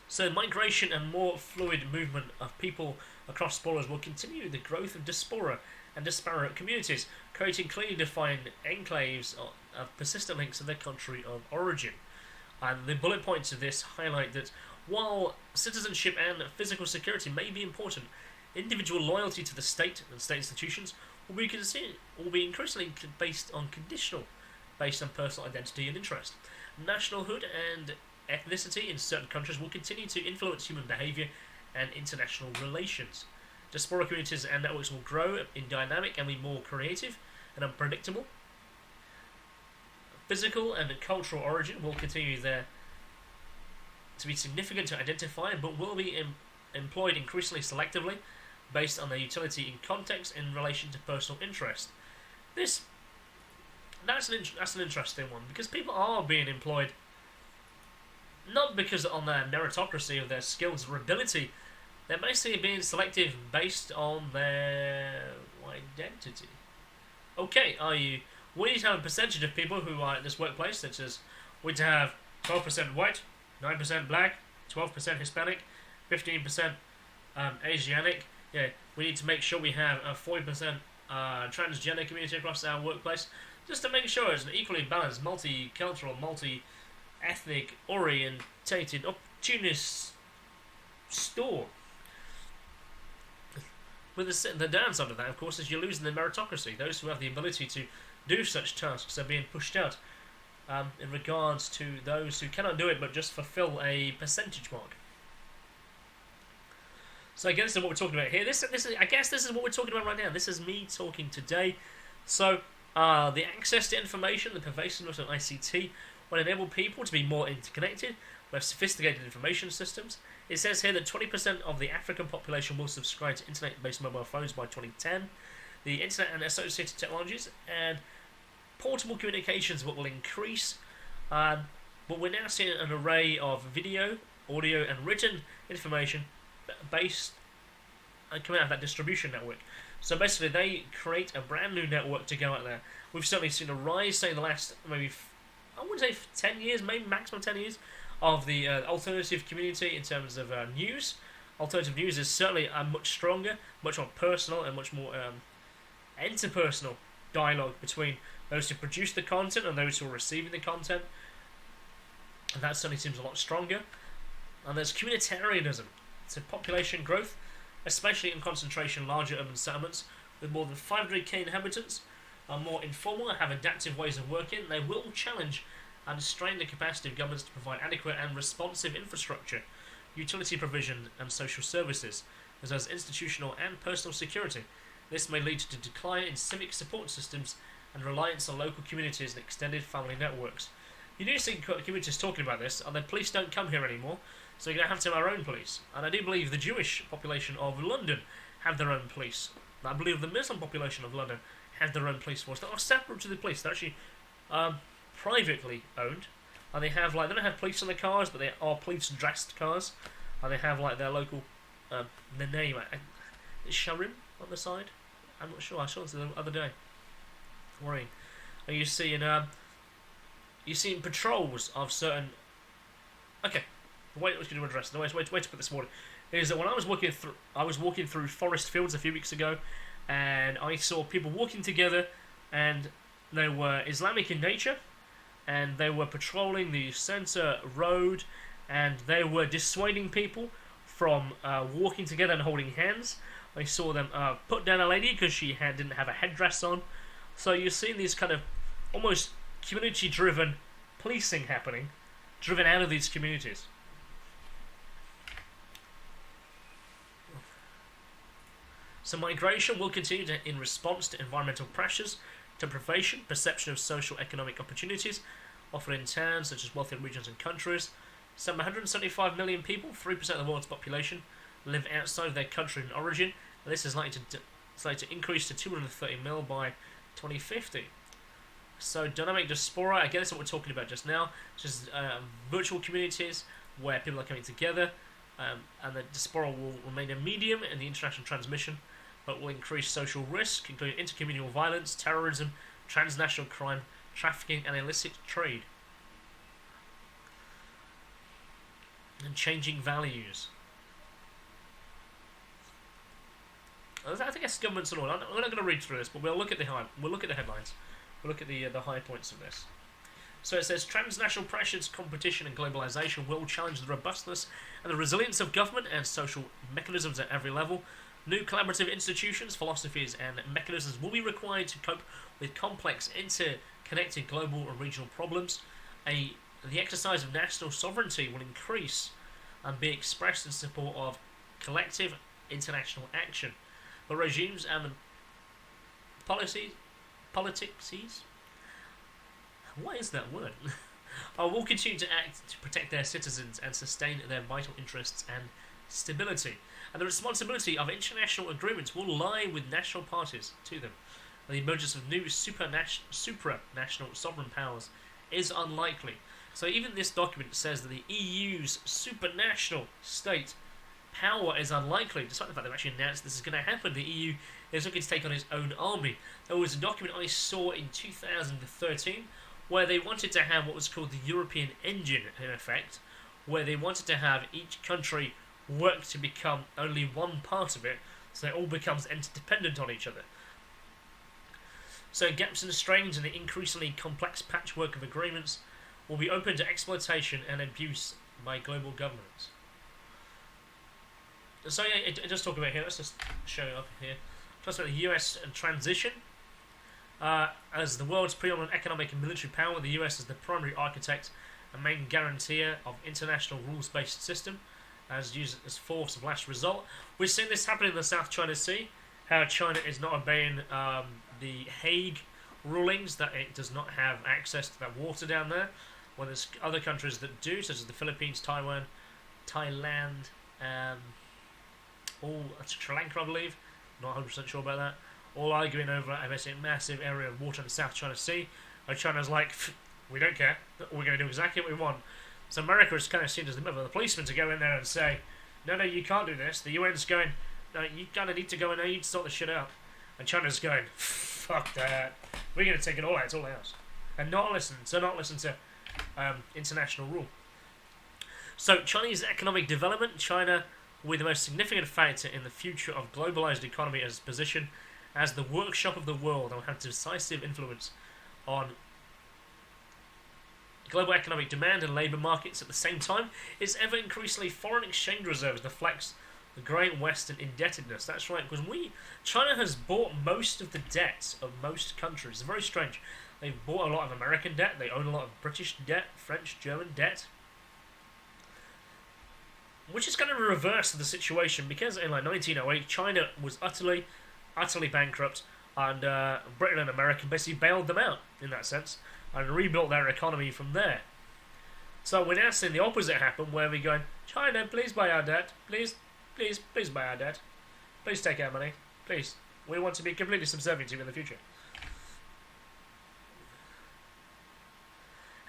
So migration and more fluid movement of people across borders will continue the growth of diaspora and disparate communities, creating clearly defined enclaves of persistent links to their country of origin. And the bullet points of this highlight that while citizenship and physical security may be important, individual loyalty to the state and state institutions will be increasingly based on personal identity and interest. Nationalhood and ethnicity in certain countries will continue to influence human behaviour and international relations. Diaspora communities and networks will grow in dynamic and be more creative and unpredictable. Physical and cultural origin will continue to be significant to identify, but will be employed increasingly selectively based on their utility in context in relation to personal interest. That's an interesting one, because people are being employed not because on their meritocracy or their skills or ability. They're basically being selective based on their identity. Okay, we need to have a percentage of people who are in this workplace, such as we need to have 12% white, 9% black, 12% Hispanic, 15% Asiatic. Yeah, we need to make sure we have a 40% transgender community across our workplace, just to make sure it's an equally balanced, multicultural, multi-ethnic, orientated, opportunist store. With the downside of that, of course, is you're losing the meritocracy. Those who have the ability to do such tasks are being pushed out in regards to those who cannot do it but just fulfill a percentage mark. So I guess this is what we're talking about here. I guess this is what we're talking about right now. This is me talking today. So the access to information, the pervasiveness of ICT, will enable people to be more interconnected, with sophisticated information systems. It says here that 20% of the African population will subscribe to internet-based mobile phones by 2010. The internet and associated technologies and portable communications will increase, but we're now seeing an array of video, audio, and written information based coming out of that distribution network. So basically, they create a brand new network to go out there. We've certainly seen a rise, say, in the last maybe I would say 10 years, maybe maximum 10 years, of the alternative community in terms of news, alternative news is certainly a much stronger, much more personal, and much more interpersonal dialogue between those who produce the content and those who are receiving the content. And that certainly seems a lot stronger. And there's communitarianism. So population growth, especially in concentration larger urban settlements with more than 500k inhabitants, are more informal and have adaptive ways of working. They will challenge and strain the capacity of governments to provide adequate and responsive infrastructure, utility provision and social services, as well as institutional and personal security. This may lead to a decline in civic support systems and reliance on local communities and extended family networks. You do see communities talking about this, and the police don't come here anymore, so you're going to have to have our own police. And I do believe the Jewish population of London have their own police. I believe the Muslim population of London have their own police force. They are separate to the police. They're actually privately owned. And they have they don't have police on the cars, but they are police dressed cars. And they have their local the name is Sharim on the side. I'm not sure. I saw this the other day. Worrying. And you see in patrols of certain. Okay, the way I was going to address the way to put this morning is that when I was walking through forest fields a few weeks ago, and I saw people walking together, and they were Islamic in nature, and they were patrolling the centre road, and they were dissuading people from walking together and holding hands. I saw them put down a lady because she didn't have a headdress on. So you're seeing these kind of almost community-driven policing happening, driven out of these communities. So migration will continue in response to environmental pressures, deprivation, perception of social economic opportunities offered in towns such as wealthy regions and countries. Some 175 million people, 3% of the world's population, live outside of their country of origin, and this is likely to increase to 230 million by 2050. So dynamic diaspora, again, that's what we're talking about just now, just virtual communities where people are coming together, and the diaspora will remain a medium in the international transmission, but will increase social risk, including intercommunal violence, terrorism, transnational crime, trafficking, and illicit trade. And changing values. I think it's governments and all. We're not going to read through this, but we'll look at the headlines. We'll look at the high points of this. So it says transnational pressures, competition, and globalization will challenge the robustness and the resilience of government and social mechanisms at every level. New collaborative institutions, philosophies, and mechanisms will be required to cope with complex, interconnected global and regional problems. The exercise of national sovereignty will increase and be expressed in support of collective international action. The regimes and the politics, what is that word? Will continue to act to protect their citizens and sustain their vital interests and stability. And the responsibility of international agreements will lie with national parties to them. And the emergence of new supranational sovereign powers is unlikely. So even this document says that the EU's supranational state power is unlikely, despite the fact they've actually announced this is going to happen. The EU is looking to take on its own army. There was a document I saw in 2013 where they wanted to have what was called the European engine in effect, where they wanted to have each country work to become only one part of it, so it all becomes interdependent on each other. So gaps and strains in the increasingly complex patchwork of agreements will be open to exploitation and abuse by global governments. So yeah, it does talk about here, let's just show it up here. It talks about the US and transition. As the world's predominant economic and military power, the US is the primary architect and main guarantor of international rules-based system, as used as force of last result. We've seen this happen in the South China Sea, how China is not obeying the Hague rulings, that it does not have access to that water down there, when there's other countries that do, such as the Philippines, Taiwan, Thailand, Sri Lanka, I believe, not 100% sure about that, all arguing over a massive area of water in the South China Sea, where China's like, we don't care, we're going to do exactly what we want. So America is kind of seen as the middle of the policeman to go in there and say, no, you can't do this. The UN's going, no, you kind of need to go in there, you need to sort this shit out. And China's going, fuck that, we're going to take it all out, it's all ours. And not listen to international rule. So Chinese economic development, China will be the most significant factor in the future of globalized economy as its position as the workshop of the world and will have decisive influence on global economic demand and labour markets. At the same time, its ever increasingly foreign exchange reserves reflects the growing Western indebtedness. That's right, because China has bought most of the debts of most countries. It's very strange. They've bought a lot of American debt, they own a lot of British debt, French, German debt, which is kind of a reverse of the situation, because in like 1908, China was utterly bankrupt, and Britain and America basically bailed them out in that sense and rebuilt their economy from there. So we're now seeing the opposite happen, where we're going, China, please buy our debt, please buy our debt, please take our money, please. We want to be completely subservient to you in the future.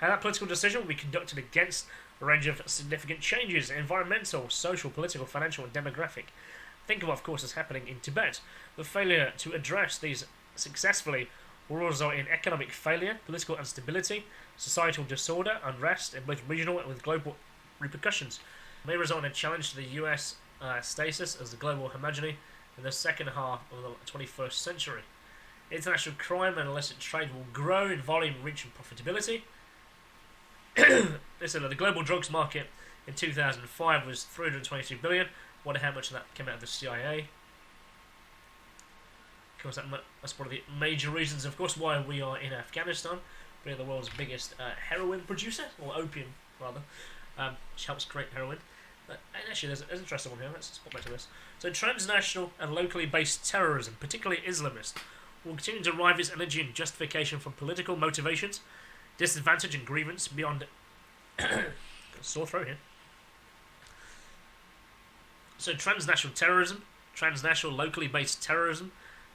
And that political decision will be conducted against a range of significant changes: environmental, social, political, financial, and demographic. Think of what, of course, is happening in Tibet. The failure to address these successfully will result in economic failure, political instability, societal disorder, unrest in both regional and with global repercussions. It may result in a challenge to the US status as the global hegemony in the second half of the 21st century. International crime and illicit trade will grow in volume, reach, and profitability. Listen, the global drugs market in 2005 was $322 billion. Wonder how much of that came out of the CIA. Of course, that's one of the major reasons, of course, why we are in Afghanistan. We are the world's biggest heroin producer, or opium, rather, which helps create heroin. And actually, there's an interesting one here. Let's pop back to this. So, transnational and locally based terrorism, particularly Islamist, will continue to derive its energy and justification from political motivations, disadvantage and grievance beyond... got a sore throat here. So transnational terrorism, transnational locally based terrorism,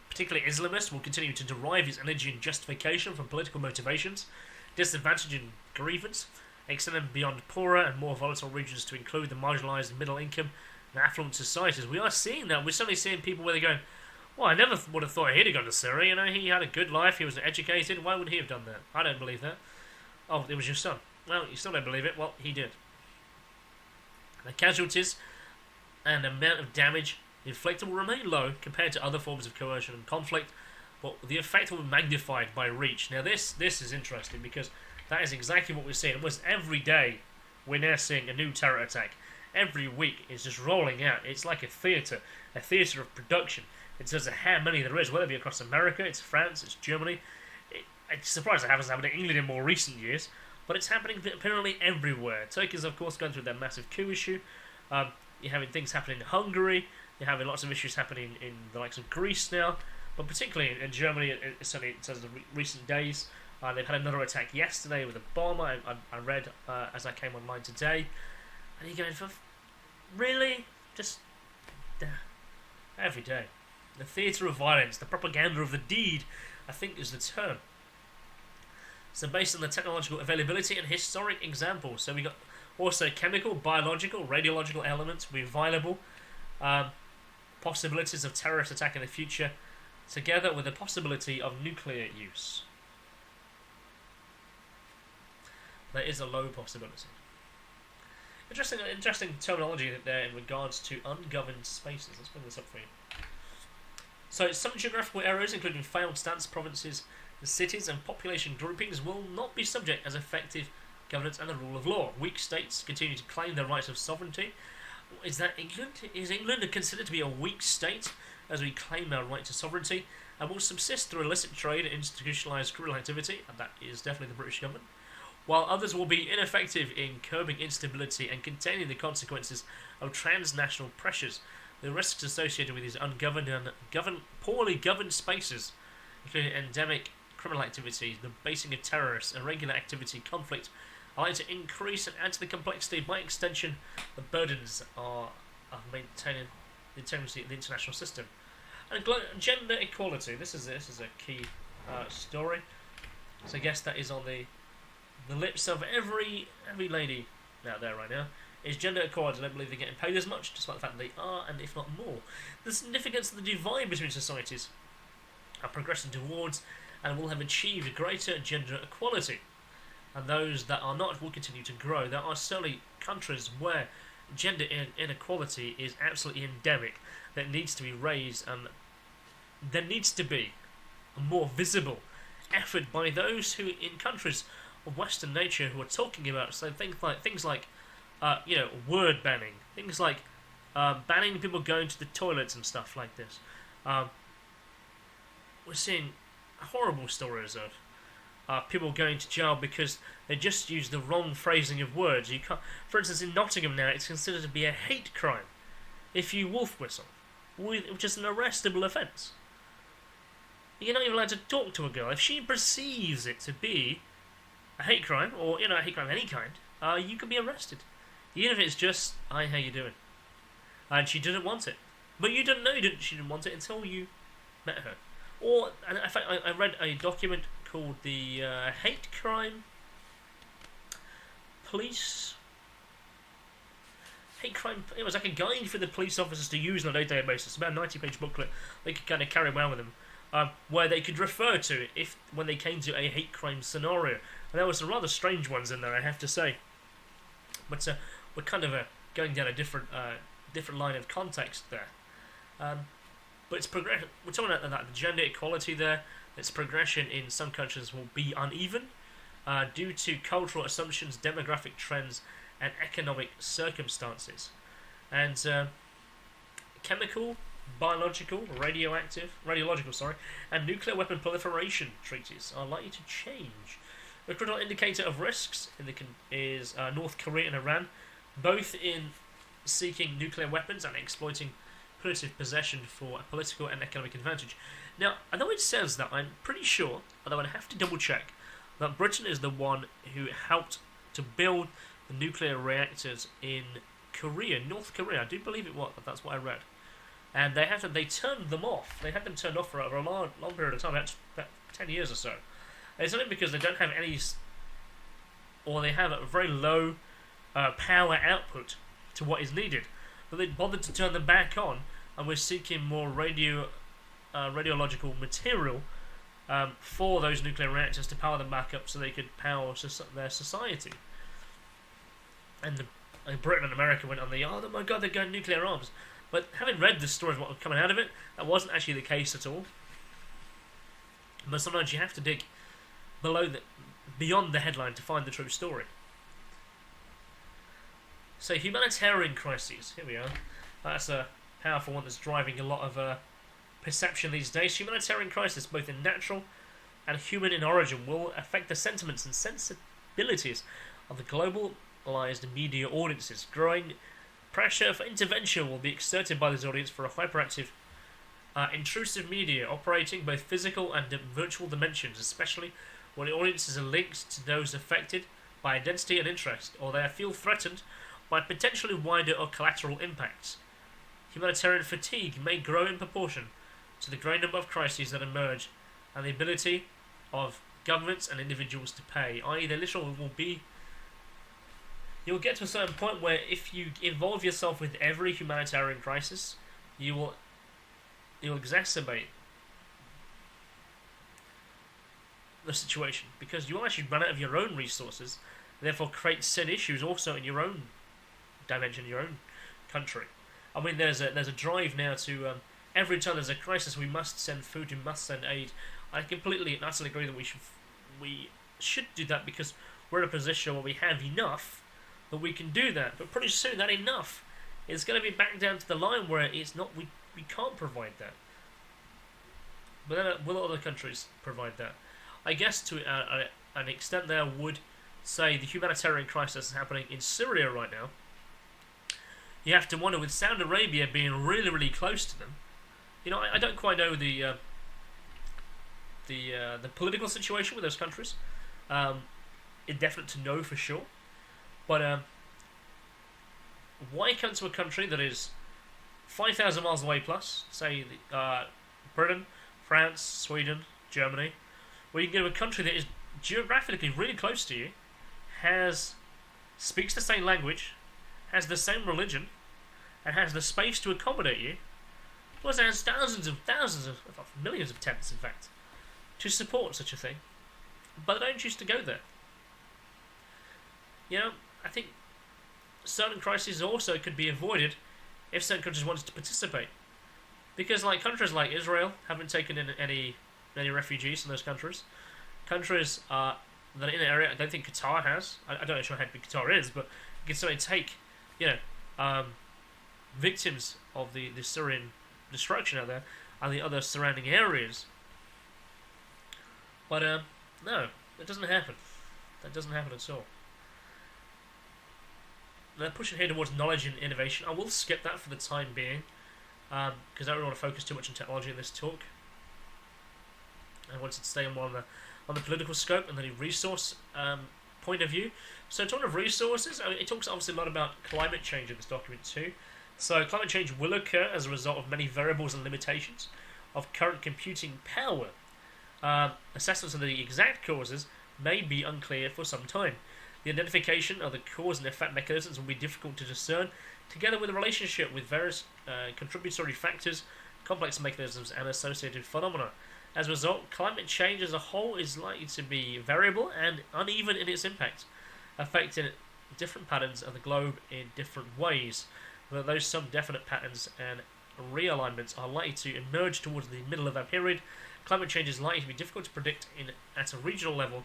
particularly Islamist, will continue to derive its energy and justification from political motivations, disadvantage and grievance, extending beyond poorer and more volatile regions to include the marginalised middle income and affluent societies. We are seeing that. We're suddenly seeing people where they're going, well, I never would have thought he'd have gone to Syria. You know, he had a good life, he was educated. Why would he have done that? I don't believe that. Oh, it was your son. Well, you still don't believe it. Well, he did. The casualties and amount of damage inflicted will remain low compared to other forms of coercion and conflict, but the effect will be magnified by reach. Now, this is interesting, because that is exactly what we're seeing. Almost every day, we're now seeing a new terror attack. Every week, it's just rolling out. It's like a theatre of production, in terms of how many there is, whether it be across America, it's France, it's Germany. It's surprised it hasn't happened in England in more recent years, but it's happening apparently everywhere. Turkey's, of course, going through their massive coup issue. You're having things happening in Hungary. You're having lots of issues happening in the likes of Greece now, but particularly in Germany, certainly in terms of recent days. They've had another attack yesterday with a bomb. I read as I came online today, and you're going, for really? Just every day. The theatre of violence, the propaganda of the deed, I think is the term. So based on the technological availability and historic examples, so we got also chemical, biological, radiological elements will be available, possibilities of terrorist attack in the future, together with the possibility of nuclear use. There is a low possibility. Interesting terminology there in regards to ungoverned spaces. Let's bring this up for you. So some geographical areas, including failed states, provinces, the cities and population groupings, will not be subject as effective governance and the rule of law. Weak states continue to claim their rights of sovereignty. Is that England? Is England considered to be a weak state as we claim our right to sovereignty and will subsist through illicit trade and institutionalised criminal activity? And that is definitely the British government. While others will be ineffective in curbing instability and containing the consequences of transnational pressures. The risks associated with these ungoverned and poorly governed spaces, including endemic criminal activity, the basing of terrorists, irregular activity, conflict, are likely to increase and add to the complexity. By extension, the burdens of maintaining the integrity of the international system. And gender equality. This is a key story. So I guess that is on the lips of every lady out there right now. Is gender equality. I don't believe they're getting paid as much, despite the fact that they are, and if not more. The significance of the divide between societies are progressing towards and will have achieved greater gender equality. And those that are not will continue to grow. There are certainly countries where gender inequality is absolutely endemic, that needs to be raised, and there needs to be a more visible effort by those who, in countries of Western nature, who are talking about so things like word banning, things like banning people going to the toilets and stuff like this. We're seeing horrible stories of people going to jail because they just use the wrong phrasing of words. You can't, for instance, in Nottingham now, it's considered to be a hate crime if you wolf whistle, which is an arrestable offence. You're not even allowed to talk to a girl if she perceives it to be a hate crime, or a hate crime of any kind. You can be arrested, even if it's just "Hi, how you doing?" And she didn't want it, but you didn't know she didn't want it until you met her. Or, and in fact, I read a document called the Hate Crime Police. Hate crime. It was like a guide for the police officers to use on a day-to-day basis. About a 90-page booklet they could kind of carry around with them, where they could refer to if when they came to a hate crime scenario. And there were some rather strange ones in there, I have to say. But we're kind of going down a different line of context there. But it's progression. We're talking about that the gender equality there. Its progression in some countries will be uneven due to cultural assumptions, demographic trends, and economic circumstances. And chemical, biological, radiological, and nuclear weapon proliferation treaties are likely to change. The critical indicator of risks is North Korea and Iran, both in seeking nuclear weapons and exploiting punitive possession for a political and economic advantage. Now, although it says that, I'm pretty sure, although I'd have to double check, that Britain is the one who helped to build the nuclear reactors in Korea, North Korea. I do believe it was. That's what I read. And they turned them off. They had them turned off for a long period of time, about 10 years or so. And it's only because they don't have any, or they have a very low power output to what is needed. But they bothered to turn them back on, and we're seeking more radiological material for those nuclear reactors to power them back up so they could power their society. And Britain and America went on oh my god, they're going nuclear arms. But having read the story of what was coming out of it, that wasn't actually the case at all. But sometimes you have to dig beyond the headline to find the true story. So, humanitarian crises. Here we are. That's a powerful one that's driving a lot of perception these days. Humanitarian crisis, both in natural and human in origin, will affect the sentiments and sensibilities of the globalized media audiences. Growing pressure for intervention will be exerted by this audience for a hyperactive, intrusive media operating both physical and virtual dimensions, especially when the audiences are linked to those affected by identity and interest, or they feel threatened by potentially wider or collateral impacts. Humanitarian fatigue may grow in proportion to the growing number of crises that emerge and the ability of governments and individuals to pay, i.e. the literal will be... You'll get to a certain point where if you involve yourself with every humanitarian crisis, you'll exacerbate the situation, because you actually run out of your own resources, therefore create said issues also in your own dimension, your own country. I mean, there's a drive now to every time there's a crisis, we must send food, we must send aid. I completely and utterly agree that we should do that, because we're in a position where we have enough that we can do that. But pretty soon that enough is going to be back down to the line where it's not. We can't provide that. But then will other countries provide that? I guess to an extent there would say the humanitarian crisis is happening in Syria right now. You have to wonder, with Saudi Arabia being really, really close to them. I don't quite know the political situation with those countries. Indefinite to know for sure. But why come to a country that is 5,000 miles away plus, say Britain, France, Sweden, Germany, where you can go to a country that is geographically really close to you, speaks the same language, has the same religion, and has the space to accommodate you, well, it has thousands of millions of tents, in fact, to support such a thing, but they don't choose to go there. I think certain crises also could be avoided if certain countries wanted to participate. Because like countries like Israel haven't taken in any refugees from those countries. Countries that are in the area, I don't think Qatar has. I don't know how big Qatar is, but you can certainly take, you know, victims of the Syrian destruction out there and the other surrounding areas. But no, that doesn't happen. That doesn't happen at all. They're pushing here towards knowledge and innovation. I will skip that for the time being, because I don't want to focus too much on technology in this talk. I wanted to stay more on the political scope and the resource point of view. So talking of resources, it talks obviously a lot about climate change in this document too. So climate change will occur as a result of many variables and limitations of current computing power. Assessments of the exact causes may be unclear for some time. The identification of the cause and effect mechanisms will be difficult to discern, together with the relationship with various contributory factors, complex mechanisms, and associated phenomena. As a result, climate change as a whole is likely to be variable and uneven in its impact, affecting different patterns of the globe in different ways. Though some definite patterns and realignments are likely to emerge towards the middle of that period, climate change is likely to be difficult to predict at a regional level,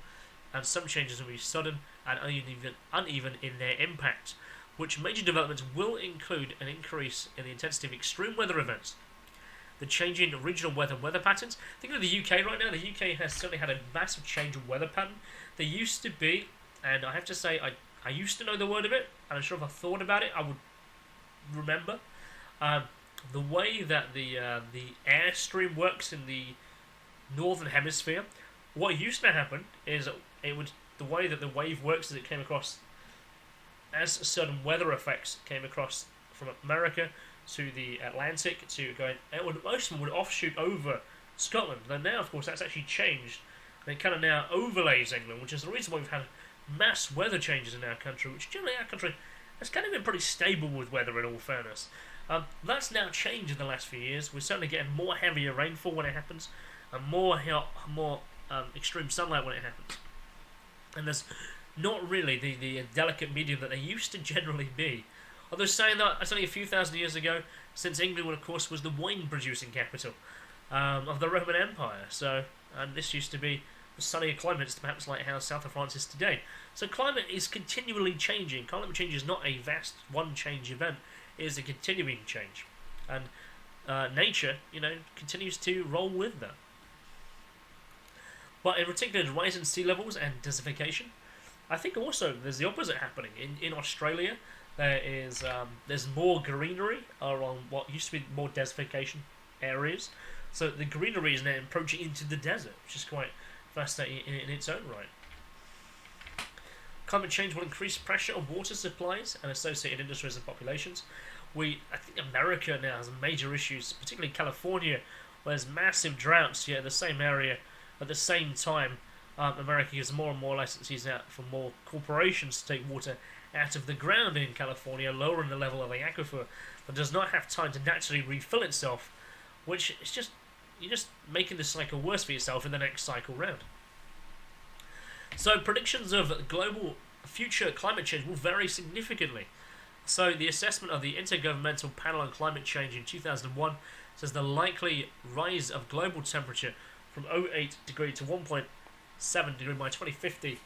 and some changes will be sudden and uneven in their impact, which major developments will include an increase in the intensity of extreme weather events, the changing regional weather patterns. Think of the UK right now. The UK has certainly had a massive change of weather pattern. There used to be, and I have to say, I used to know the word of it, and I'm sure if I thought about it, I would remember. The way that the airstream works in the northern hemisphere, what used to happen is the way that the wave works is it came across as certain weather effects came across from America to the Atlantic to going. Most of them would offshoot over Scotland. Then now, of course, that's actually changed. And it kind of now overlays England, which is the reason why we've had mass weather changes in our country, which generally our country has kind of been pretty stable with weather in all fairness. That's now changed in the last few years. We're certainly getting more heavier rainfall when it happens, and more extreme sunlight when it happens. And there's not really the delicate medium that there used to generally be. Although saying that, it's only a few thousand years ago, since England, of course, was the wine-producing capital of the Roman Empire. So, and this used to be sunnier climates, perhaps like how south of France is today. So climate is continually changing. Climate change is not a vast one-change event. It is a continuing change. And nature, continues to roll with that. But in particular, the rise in sea levels and desertification, I think also there's the opposite happening. In Australia, there's more greenery around what used to be more desertification areas. So the greenery is now approaching into the desert, which is quite fascinating in its own right. Climate change will increase pressure on water supplies and associated industries and populations. I think America now has major issues, particularly California, where there's massive droughts. Yet in the same area, at the same time, America gives more and more licenses out for more corporations to take water out of the ground in California, lowering the level of the aquifer, that does not have time to naturally refill itself, which is you're just making the cycle worse for yourself in the next cycle round. So predictions of global future climate change will vary significantly. So the assessment of the Intergovernmental Panel on Climate Change in 2001 says the likely rise of global temperature from 0.8 degree to 1.7 degree by 2050,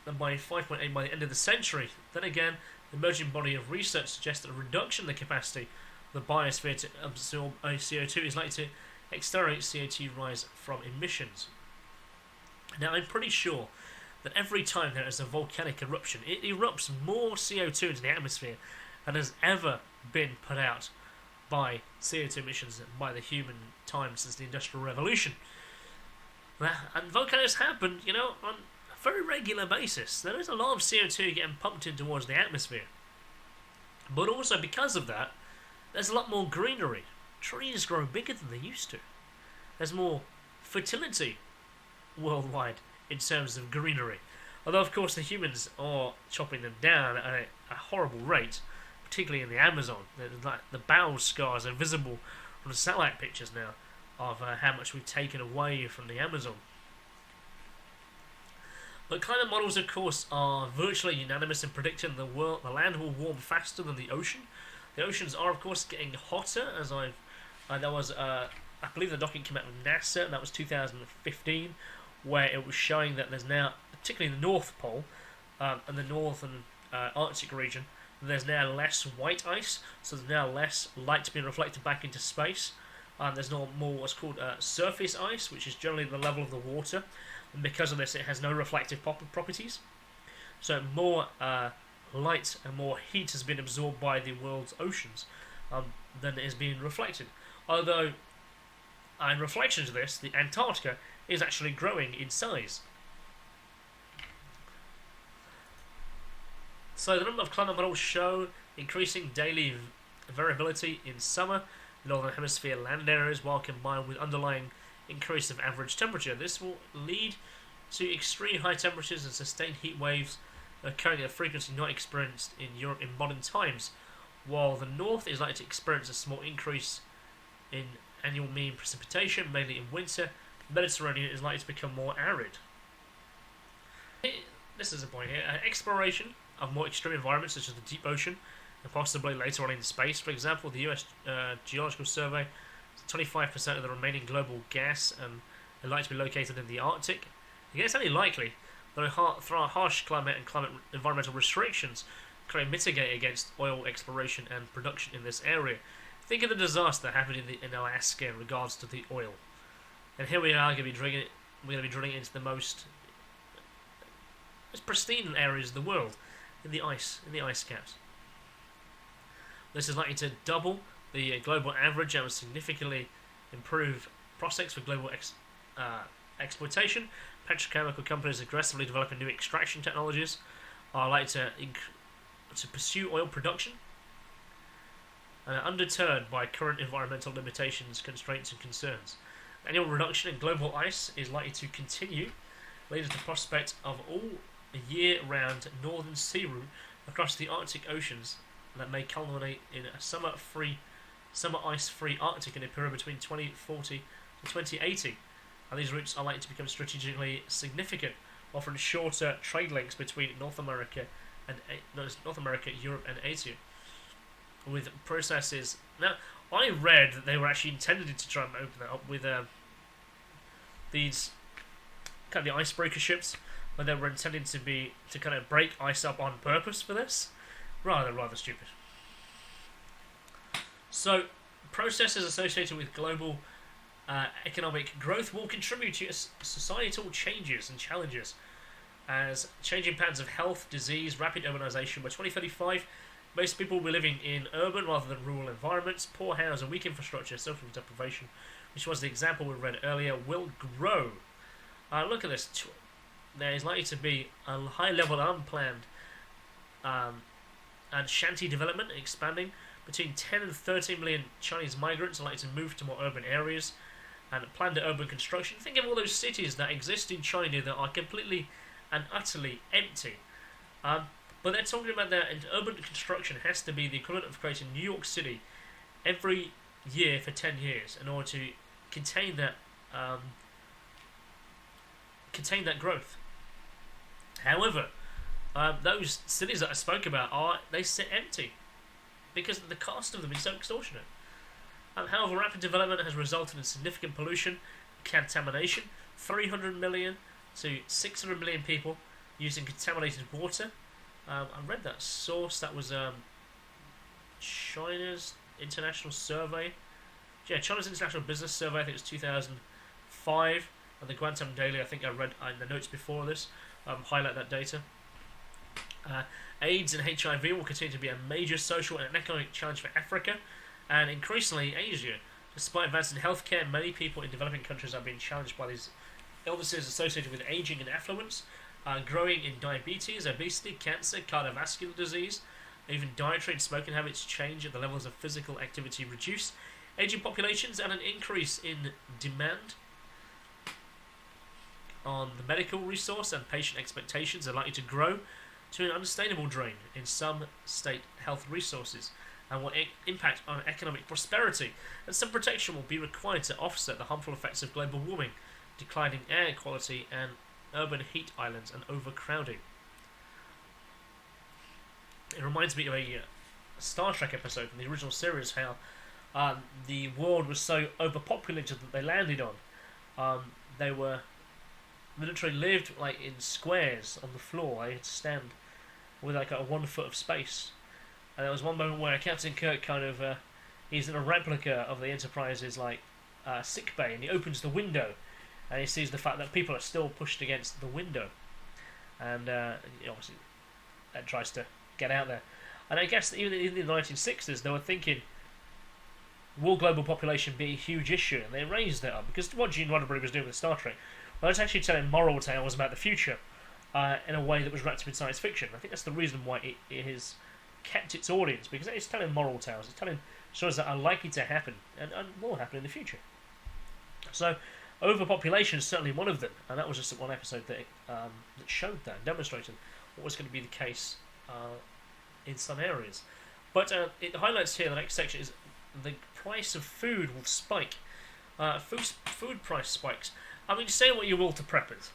and by 5.8 by the end of the century. Then again, the emerging body of research suggests that a reduction in the capacity of the biosphere to absorb CO2 is likely to accelerate CO2 rise from emissions. Now, I'm pretty sure that every time there is a volcanic eruption, it erupts more CO2 into the atmosphere than has ever been put out by CO2 emissions by the human time since the Industrial Revolution. And volcanoes happen, on a very regular basis. There is a lot of CO2 getting pumped in towards the atmosphere. But also because of that, there's a lot more greenery. Trees grow bigger than they used to. There's more fertility worldwide in terms of greenery. Although, of course, the humans are chopping them down at a horrible rate, particularly in the Amazon. The battle scars are visible from the satellite pictures now of how much we've taken away from the Amazon. But climate models, of course, are virtually unanimous in predicting the land will warm faster than the ocean. The oceans are, of course, getting hotter. As I believe the document came out from NASA, and that was 2015, where it was showing that there's now, particularly in the North Pole and the northern Arctic region, there's now less white ice, so there's now less light being reflected back into space. There's no more what's called surface ice, which is generally the level of the water, and because of this, it has no reflective properties. So more light and more heat has been absorbed by the world's oceans than is being reflected. Although, in reflection to this, the Antarctica is actually growing in size. So the number of climate models show increasing daily variability in summer, northern hemisphere land areas, while combined with underlying increase of average temperature. This will lead to extreme high temperatures and sustained heat waves occurring at a frequency not experienced in Europe in modern times, while the north is likely to experience a small increase in annual mean precipitation, mainly in winter. The Mediterranean is likely to become more arid. This is a point here. Exploration of more extreme environments such as the deep ocean and possibly later on in space. For example, the US Geological Survey, 25% of the remaining global gas are likely to be located in the Arctic. Again, it's only likely that through our harsh climate and environmental restrictions can mitigate against oil exploration and production in this area. Think of the disaster that happened in Alaska in regards to the oil. And here we are going to be drilling into the most pristine areas of the world in the ice caps. This is likely to double the global average and will significantly improve prospects for global exploitation. Petrochemical companies aggressively developing new extraction technologies are likely to pursue oil production and are undeterred by current environmental limitations, constraints and concerns. Annual reduction in global ice is likely to continue, leading to the prospect of all year-round northern sea route across the Arctic oceans that may culminate in a summer ice-free Arctic in a period between 2040 to 2080. And these routes are likely to become strategically significant, offering shorter trade links between North America, Europe, and Asia. With processes now, I read that they were actually intended to try and open that up with these kind of the icebreaker ships, where they were intended to kind of break ice up on purpose for this. Rather stupid. So, processes associated with global economic growth will contribute to societal changes and challenges, as changing patterns of health, disease, rapid urbanization. By 2035, most people will be living in urban rather than rural environments. Poor housing, weak infrastructure, social deprivation, which was the example we read earlier, will grow. Look at this. There is likely to be a high level of unplanned and shanty development expanding. Between 10 and 13 million Chinese migrants are likely to move to more urban areas and planned urban construction. Think of all those cities that exist in China that are completely and utterly empty. But they're talking about that urban construction has to be the equivalent of creating New York City every year for 10 years in order to contain that growth. However, those cities that I spoke about they sit empty because the cost of them is so extortionate. However, rapid development has resulted in significant pollution, contamination. 300 million to 600 million people using contaminated water. I read that source. That was China's International Survey. Yeah, China's International Business Survey. I think it was 2005. And the Guantanamo Daily, I think I read in the notes before this, highlight that data. AIDS and HIV will continue to be a major social and economic challenge for Africa and increasingly Asia. Despite advances in healthcare, many people in developing countries are being challenged by these illnesses associated with aging and affluence, growing in diabetes, obesity, cancer, cardiovascular disease. Even dietary and smoking habits change at the levels of physical activity reduce. Aging populations and an increase in demand on the medical resource and patient expectations are likely to grow to an unsustainable drain in some state health resources and will impact on economic prosperity, and some protection will be required to offset the harmful effects of global warming, declining air quality and urban heat islands, and overcrowding. It reminds me of a Star Trek episode from the original series, how the world was so overpopulated that they landed on. They literally lived like in squares on the floor. They had to stand with like a 1 foot of space. And there was one moment where Captain Kirk he's in a replica of the Enterprise's sick bay, and he opens the window, and he sees the fact that people are still pushed against the window, and obviously that tries to get out there. And I guess even in the 1960s they were thinking, will global population be a huge issue? And they raised it up, because what Gene Roddenberry was doing with Star Trek, well, it's actually telling moral tales about the future in a way that was wrapped up in science fiction. I think that's the reason why it has kept its audience, because it's telling moral tales, it's telling stories that are likely to happen and will happen in the future. So overpopulation is certainly one of them, and that was just one episode that showed that, demonstrated what was going to be the case in some areas. But it highlights here, the next section is the price of food will spike. Food price spikes. I mean, say what you will to preppers,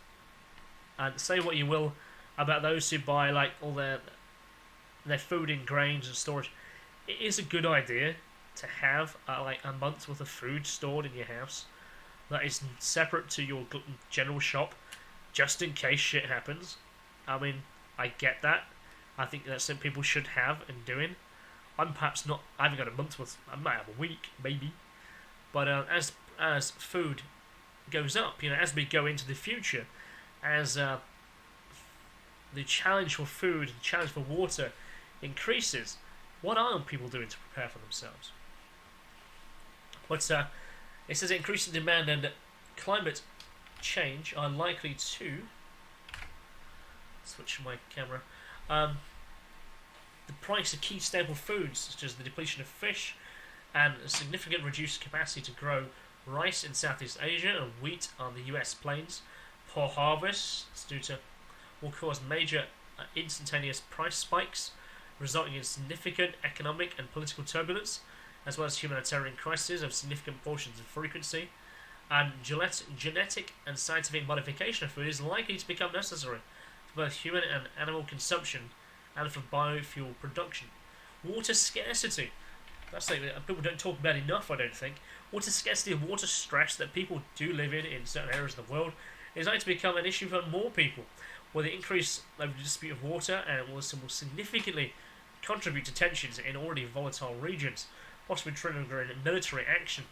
and say what you will about those who buy all their food in grains and storage. It is a good idea to have a month's worth of food stored in your house that is separate to your general shop, just in case shit happens. I mean, I get that. I think that's something people should have and doing. I'm perhaps not. I haven't got a month's worth. I might have a week, maybe. But as food goes up, as we go into the future, as the challenge for food, the challenge for water increases, what are people doing to prepare for themselves? But it says increasing demand and climate change are likely to switch my camera. The price of key staple foods, such as the depletion of fish and a significant reduced capacity to grow rice in Southeast Asia and wheat on the US plains, poor harvests will cause major instantaneous price spikes, resulting in significant economic and political turbulence, as well as humanitarian crises of significant portions and frequency. And genetic and scientific modification of food is likely to become necessary for both human and animal consumption and for biofuel production. Water scarcity. That's something that people don't talk about enough, I don't think. Water scarcity and water stress that people do live in certain areas of the world is likely to become an issue for more people, where the increase of the dispute of water will significantly contribute to tensions in already volatile regions, possibly triggering military action.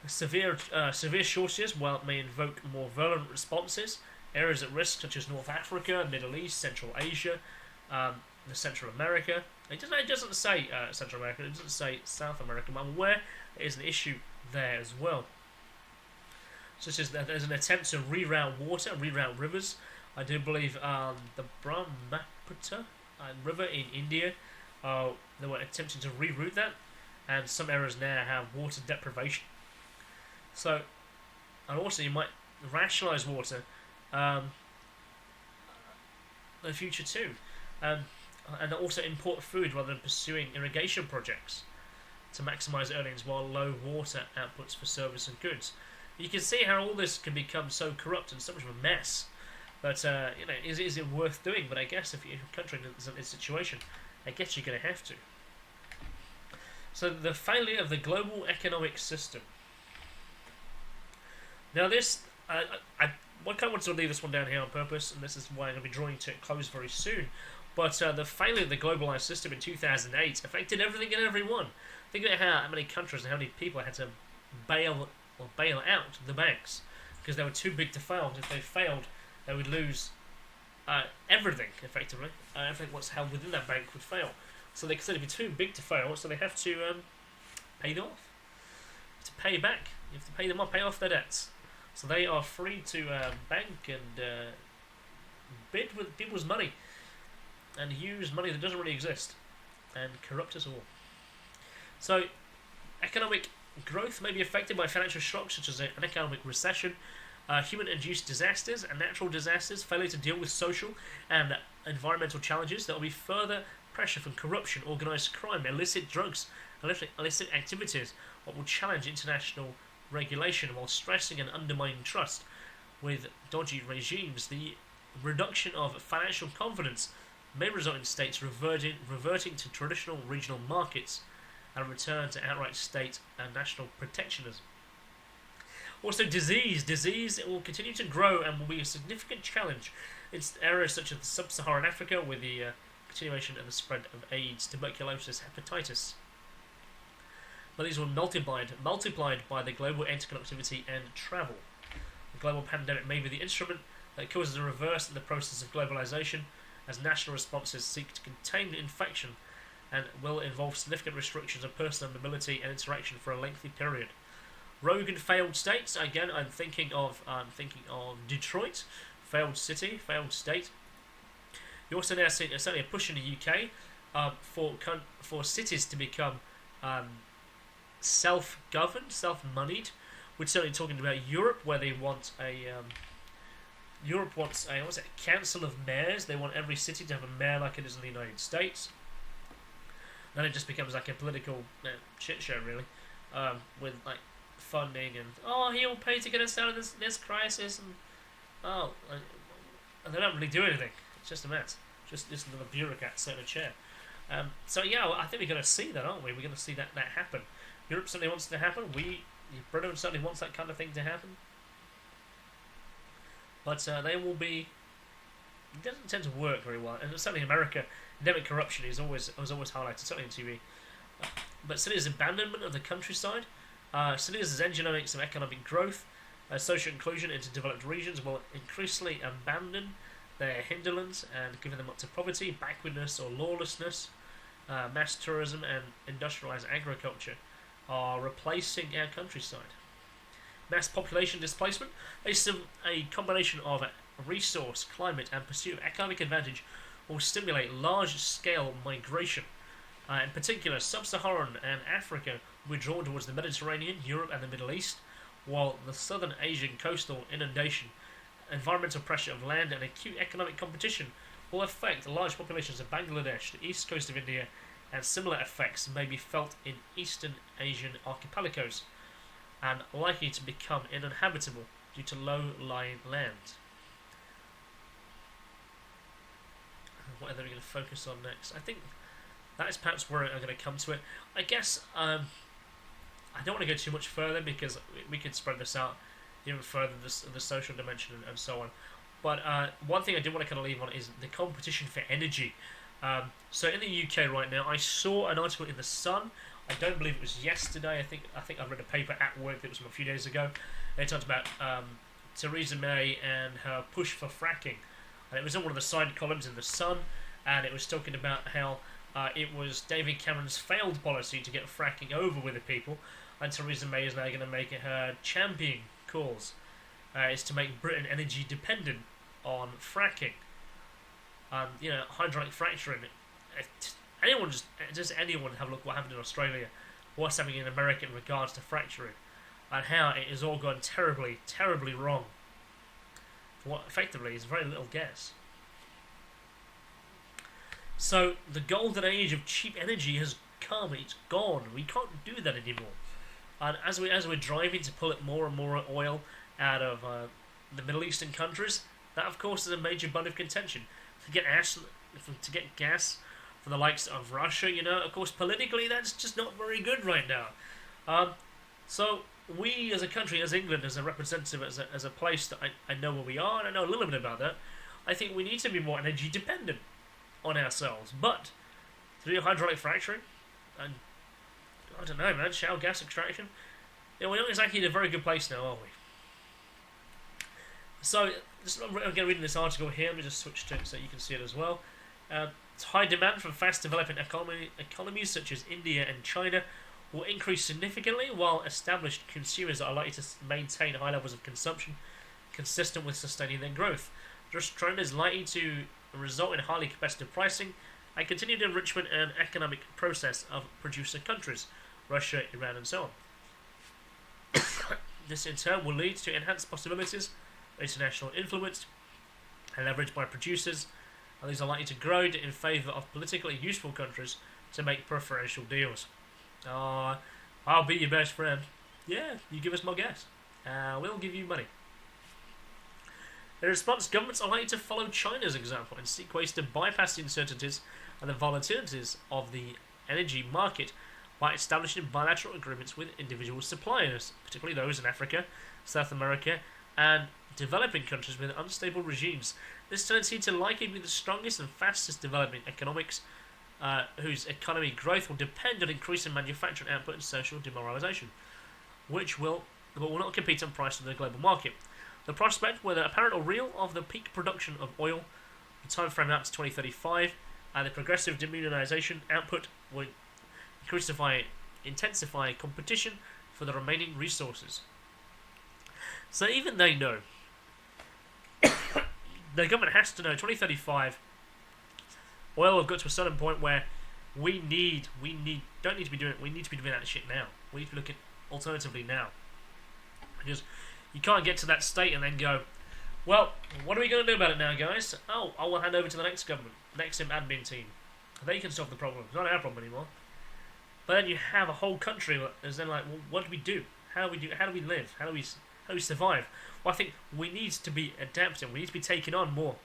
Severe shortages, while it may invoke more violent responses, areas at risk such as North Africa, Middle East, Central Asia, Central America. It doesn't say Central America, it doesn't say South America, but I'm aware there is an issue there as well. Such as that there's an attempt to reroute rivers. I do believe the Brahmaputra river in India, they were attempting to reroute that, and some areas now have water deprivation. So, and also you might rationalise water in the future too, and also import food rather than pursuing irrigation projects to maximise earnings while low water outputs for service and goods. You can see how all this can become so corrupt and so much of a mess. But is it worth doing? But I guess if your country is in this situation, I guess you're going to have to. So the failure of the global economic system. Now this, I kind of wanted to leave this one down here on purpose, and this is why I'm going to be drawing to a close very soon. But the failure of the globalized system in 2008 affected everything and everyone. Think about how many countries and how many people had to bail out the banks because they were too big to fail. If they failed, they would lose everything, effectively. Everything what's held within that bank would fail. So they consider it too big to fail, so they have to pay them off. To pay back. You have to pay them off, pay off their debts. So they are free to bank and bid with people's money and use money that doesn't really exist and corrupt us all. So economic growth may be affected by financial shocks such as an economic recession, human-induced disasters and natural disasters, failure to deal with social and environmental challenges. There will be further pressure from corruption, organised crime, illicit drugs, illicit activities, what will challenge international regulation while stressing and undermining trust. with dodgy regimes, the reduction of financial confidence may result in states reverting to traditional regional markets and a return to outright state and national protectionism. Also, disease will continue to grow and will be a significant challenge in areas such as sub-Saharan Africa, with the continuation of the spread of AIDS, tuberculosis, hepatitis. But these were multiplied by the global interconnectivity and travel. The global pandemic may be the instrument that causes a reverse in the process of globalization, as national responses seek to contain the infection and will involve significant restrictions of personal mobility and interaction for a lengthy period. Rogue and failed states. Again, I'm thinking of Detroit, failed city, failed state. You also now see certainly a push in the UK for cities to become self-governed, self-moneyed. We're certainly talking about Europe, where they want a council of mayors. They want every city to have a mayor like it is in the United States. Then it just becomes like a political shit show, really, with like funding and he will pay to get us out of this crisis, and they don't really do anything. It's just a mess. Just another bureaucrat sitting in a chair. So yeah, I think we're going to see that, aren't we? We're going to see that happen. Europe certainly wants it to happen. Britain certainly wants that kind of thing to happen. But they will be. It doesn't tend to work very well, and certainly in America, endemic corruption was always highlighted, certainly on TV. But cities' abandonment of the countryside, cities' engineering some economic growth, social inclusion into developed regions will increasingly abandon their hinterlands and giving them up to poverty, backwardness, or lawlessness. Mass tourism and industrialized agriculture are replacing our countryside. Mass population displacement is a combination of resource, climate, and pursuit of economic advantage will stimulate large-scale migration. In particular, Sub-Saharan and Africa will be drawn towards the Mediterranean, Europe, and the Middle East, while the Southern Asian coastal inundation, environmental pressure of land, and acute economic competition will affect large populations of Bangladesh, the east coast of India, and similar effects may be felt in Eastern Asian archipelagos, and likely to become uninhabitable due to low-lying land. What are they going to focus on next? I think that is perhaps where I'm going to come to it. I guess I don't want to go too much further because we could spread this out even further, the social dimension and so on. But one thing I do want to kind of leave on is the competition for energy. So in the UK right now, I saw an article in The Sun. I don't believe it was yesterday. I think I read a paper at work that was from a few days ago. They talked about Theresa May and her push for fracking. And it was in one of the side columns in The Sun, and it was talking about how it was David Cameron's failed policy to get fracking over with the people, and Theresa May is now going to make it her champion cause, is to make Britain energy dependent on fracking. Hydraulic fracturing. Does anyone have a look what happened in Australia, what's happening in America in regards to fracturing, and how it has all gone terribly, terribly wrong. For what effectively is very little gas. So the golden age of cheap energy has come. It's gone. We can't do that anymore. And as we're driving to pull more and more oil out of the Middle Eastern countries, that of course is a major bone of contention. To get gas from the likes of Russia, of course politically that's just not very good right now. So we as a country, as England, as a representative, as a place that I know where we are, and I know a little bit about that, I think we need to be more energy dependent on ourselves. But to do hydraulic fracturing, and I don't know, man, shale gas extraction, we're not exactly in a very good place now, are we? So, I'm going to read this article here. Let me just switch to it so you can see it as well. High demand from fast developing economies such as India and China will increase significantly, while established consumers are likely to maintain high levels of consumption consistent with sustaining their growth. This trend is likely to result in highly competitive pricing and continued enrichment and economic process of producer countries, Russia, Iran, and so on. This in turn will lead to enhanced possibilities of international influence and leverage by producers, and these are likely to grow in favour of politically useful countries to make preferential deals. I'll be your best friend. Yeah, you give us more gas. We'll give you money. In response, governments are likely to follow China's example and seek ways to bypass the uncertainties and the volatilities of the energy market by establishing bilateral agreements with individual suppliers, particularly those in Africa, South America, and developing countries with unstable regimes. This tendency to likely be the strongest and fastest developing economics, whose economy growth will depend on increasing manufacturing output and social demoralization, which will not compete on price in the global market. The prospect, whether apparent or real, of the peak production of oil, the time frame out to 2035, and the progressive demunionization output will intensify competition for the remaining resources. So even they know, the government has to know 2035, oil will get to a certain point where we need to be doing that shit now. We need to be looking alternatively now. Because you can't get to that state and then go, well, what are we going to do about it now, guys? Oh, I will hand over to the next government, next admin team. They can solve the problem. It's not our problem anymore. But then you have a whole country that's then like, well, what do we do? How do we live? How do we survive? Well, I think we need to be adapting. We need to be taking on more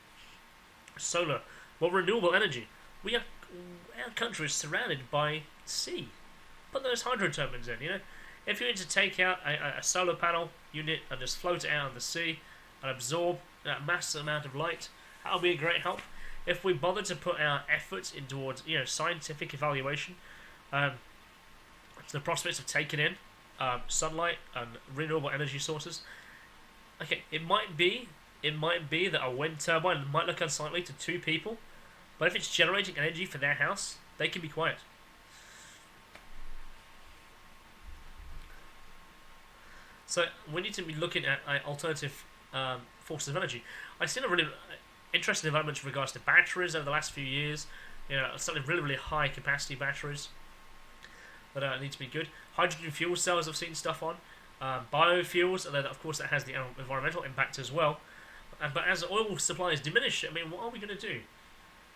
solar, more renewable energy. Our country is surrounded by sea. Put those hydro turbines in. If you need to take out a solar panel unit and just float it out on the sea and absorb that massive amount of light, that'll be a great help. If we bother to put our efforts in towards scientific evaluation, the prospects of taking in sunlight and renewable energy sources. Okay, it might be that a wind turbine might look unsightly to two people, but if it's generating energy for their house, they can be quiet. So we need to be looking at alternative forces of energy. I've seen a really interesting development in regards to batteries over the last few years. Certainly really high capacity batteries that need to be good. Hydrogen fuel cells I've seen stuff on. Biofuels, although of course that has the environmental impact as well. But as oil supplies diminish, what are we going to do?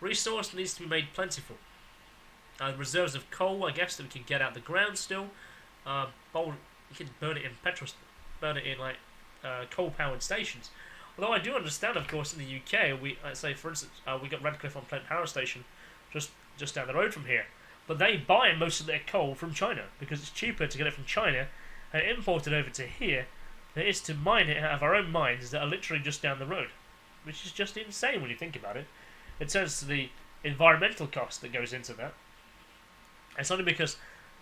Resource needs to be made plentiful. Reserves of coal, I guess, that we can get out the ground still. You can burn it in coal-powered stations. Although I do understand, of course, in the UK, for instance, we got Radcliffe on Plant Power Station just down the road from here. But they buy most of their coal from China because it's cheaper to get it from China and import it over to here than it is to mine it out of our own mines that are literally just down the road, which is just insane when you think about it. In terms of the environmental cost that goes into that. It's only because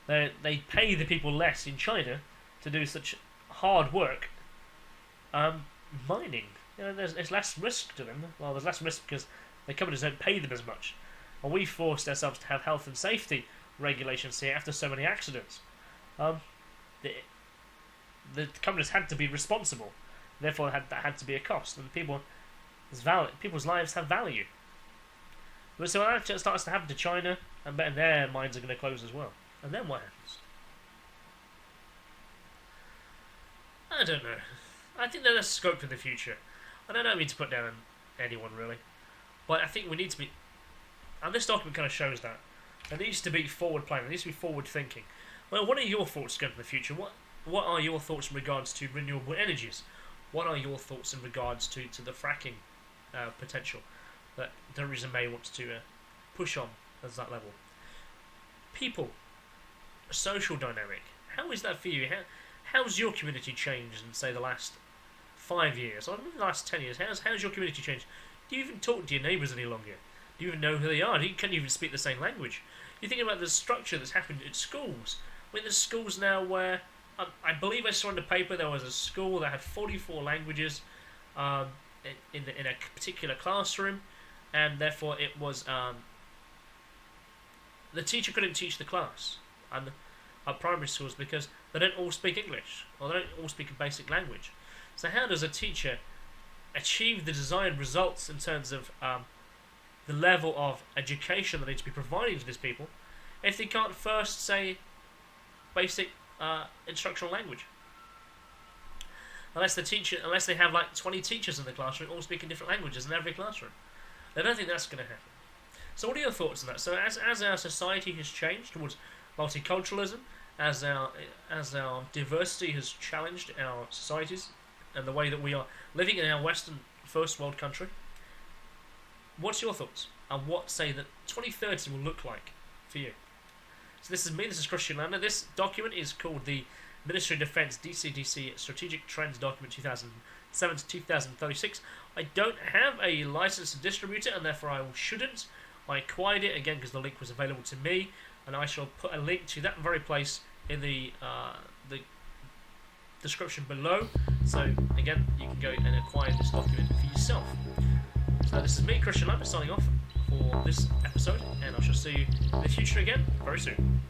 they pay the people less in China to do such hard work mining. There's less risk to them. Well, there's less risk because the companies don't pay them as much. And we forced ourselves to have health and safety regulations here after so many accidents. The companies had to be responsible. Therefore, that had to be a cost. And people's lives have value. But so when that starts to happen to China, I bet their mines are going to close as well. And then what happens? I don't know. I think there's scope in the future. And I don't mean to put down anyone really. But I think we need to be... And this document kind of shows that. There needs to be forward planning. There needs to be forward thinking. Well, what are your thoughts going to the future? What are your thoughts in regards to renewable energies? What are your thoughts in regards to the fracking potential that Theresa May wants to push on at that level? People, social dynamic. How is that for you? How's your community changed in, say, the last 5 years, or the last 10 years? How's your community changed? Do you even talk to your neighbours any longer? Do you even know who they are? Can you even speak the same language? You think about the structure that's happened at schools. There's schools now where, I believe I saw in the paper there was a school that had 44 languages in a particular classroom, and therefore it was the teacher couldn't teach the class at primary schools because they don't all speak English or they don't all speak a basic language. So how does a teacher achieve the desired results in terms of the level of education that needs to be provided to these people if they can't first say basic instructional language? Unless they have like 20 teachers in the classroom all speaking different languages in every classroom. I don't think that's going to happen. So what are your thoughts on that? So as our society has changed towards multiculturalism, as our diversity has challenged our societies and the way that we are living in our Western first world country. What's your thoughts? And what say that 2030 will look like for you? So this is me, this is Kristian Lander. This document is called the Ministry of Defence DCDC Strategic Trends Document 2007 to 2036. I don't have a license to distribute it, and therefore I shouldn't. I acquired it again because the link was available to me, and I shall put a link to that very place in the description below. So again, you can go and acquire this document for yourself. So this is me, Kristian Lander, signing off for this episode, and I shall see you in the future again very soon.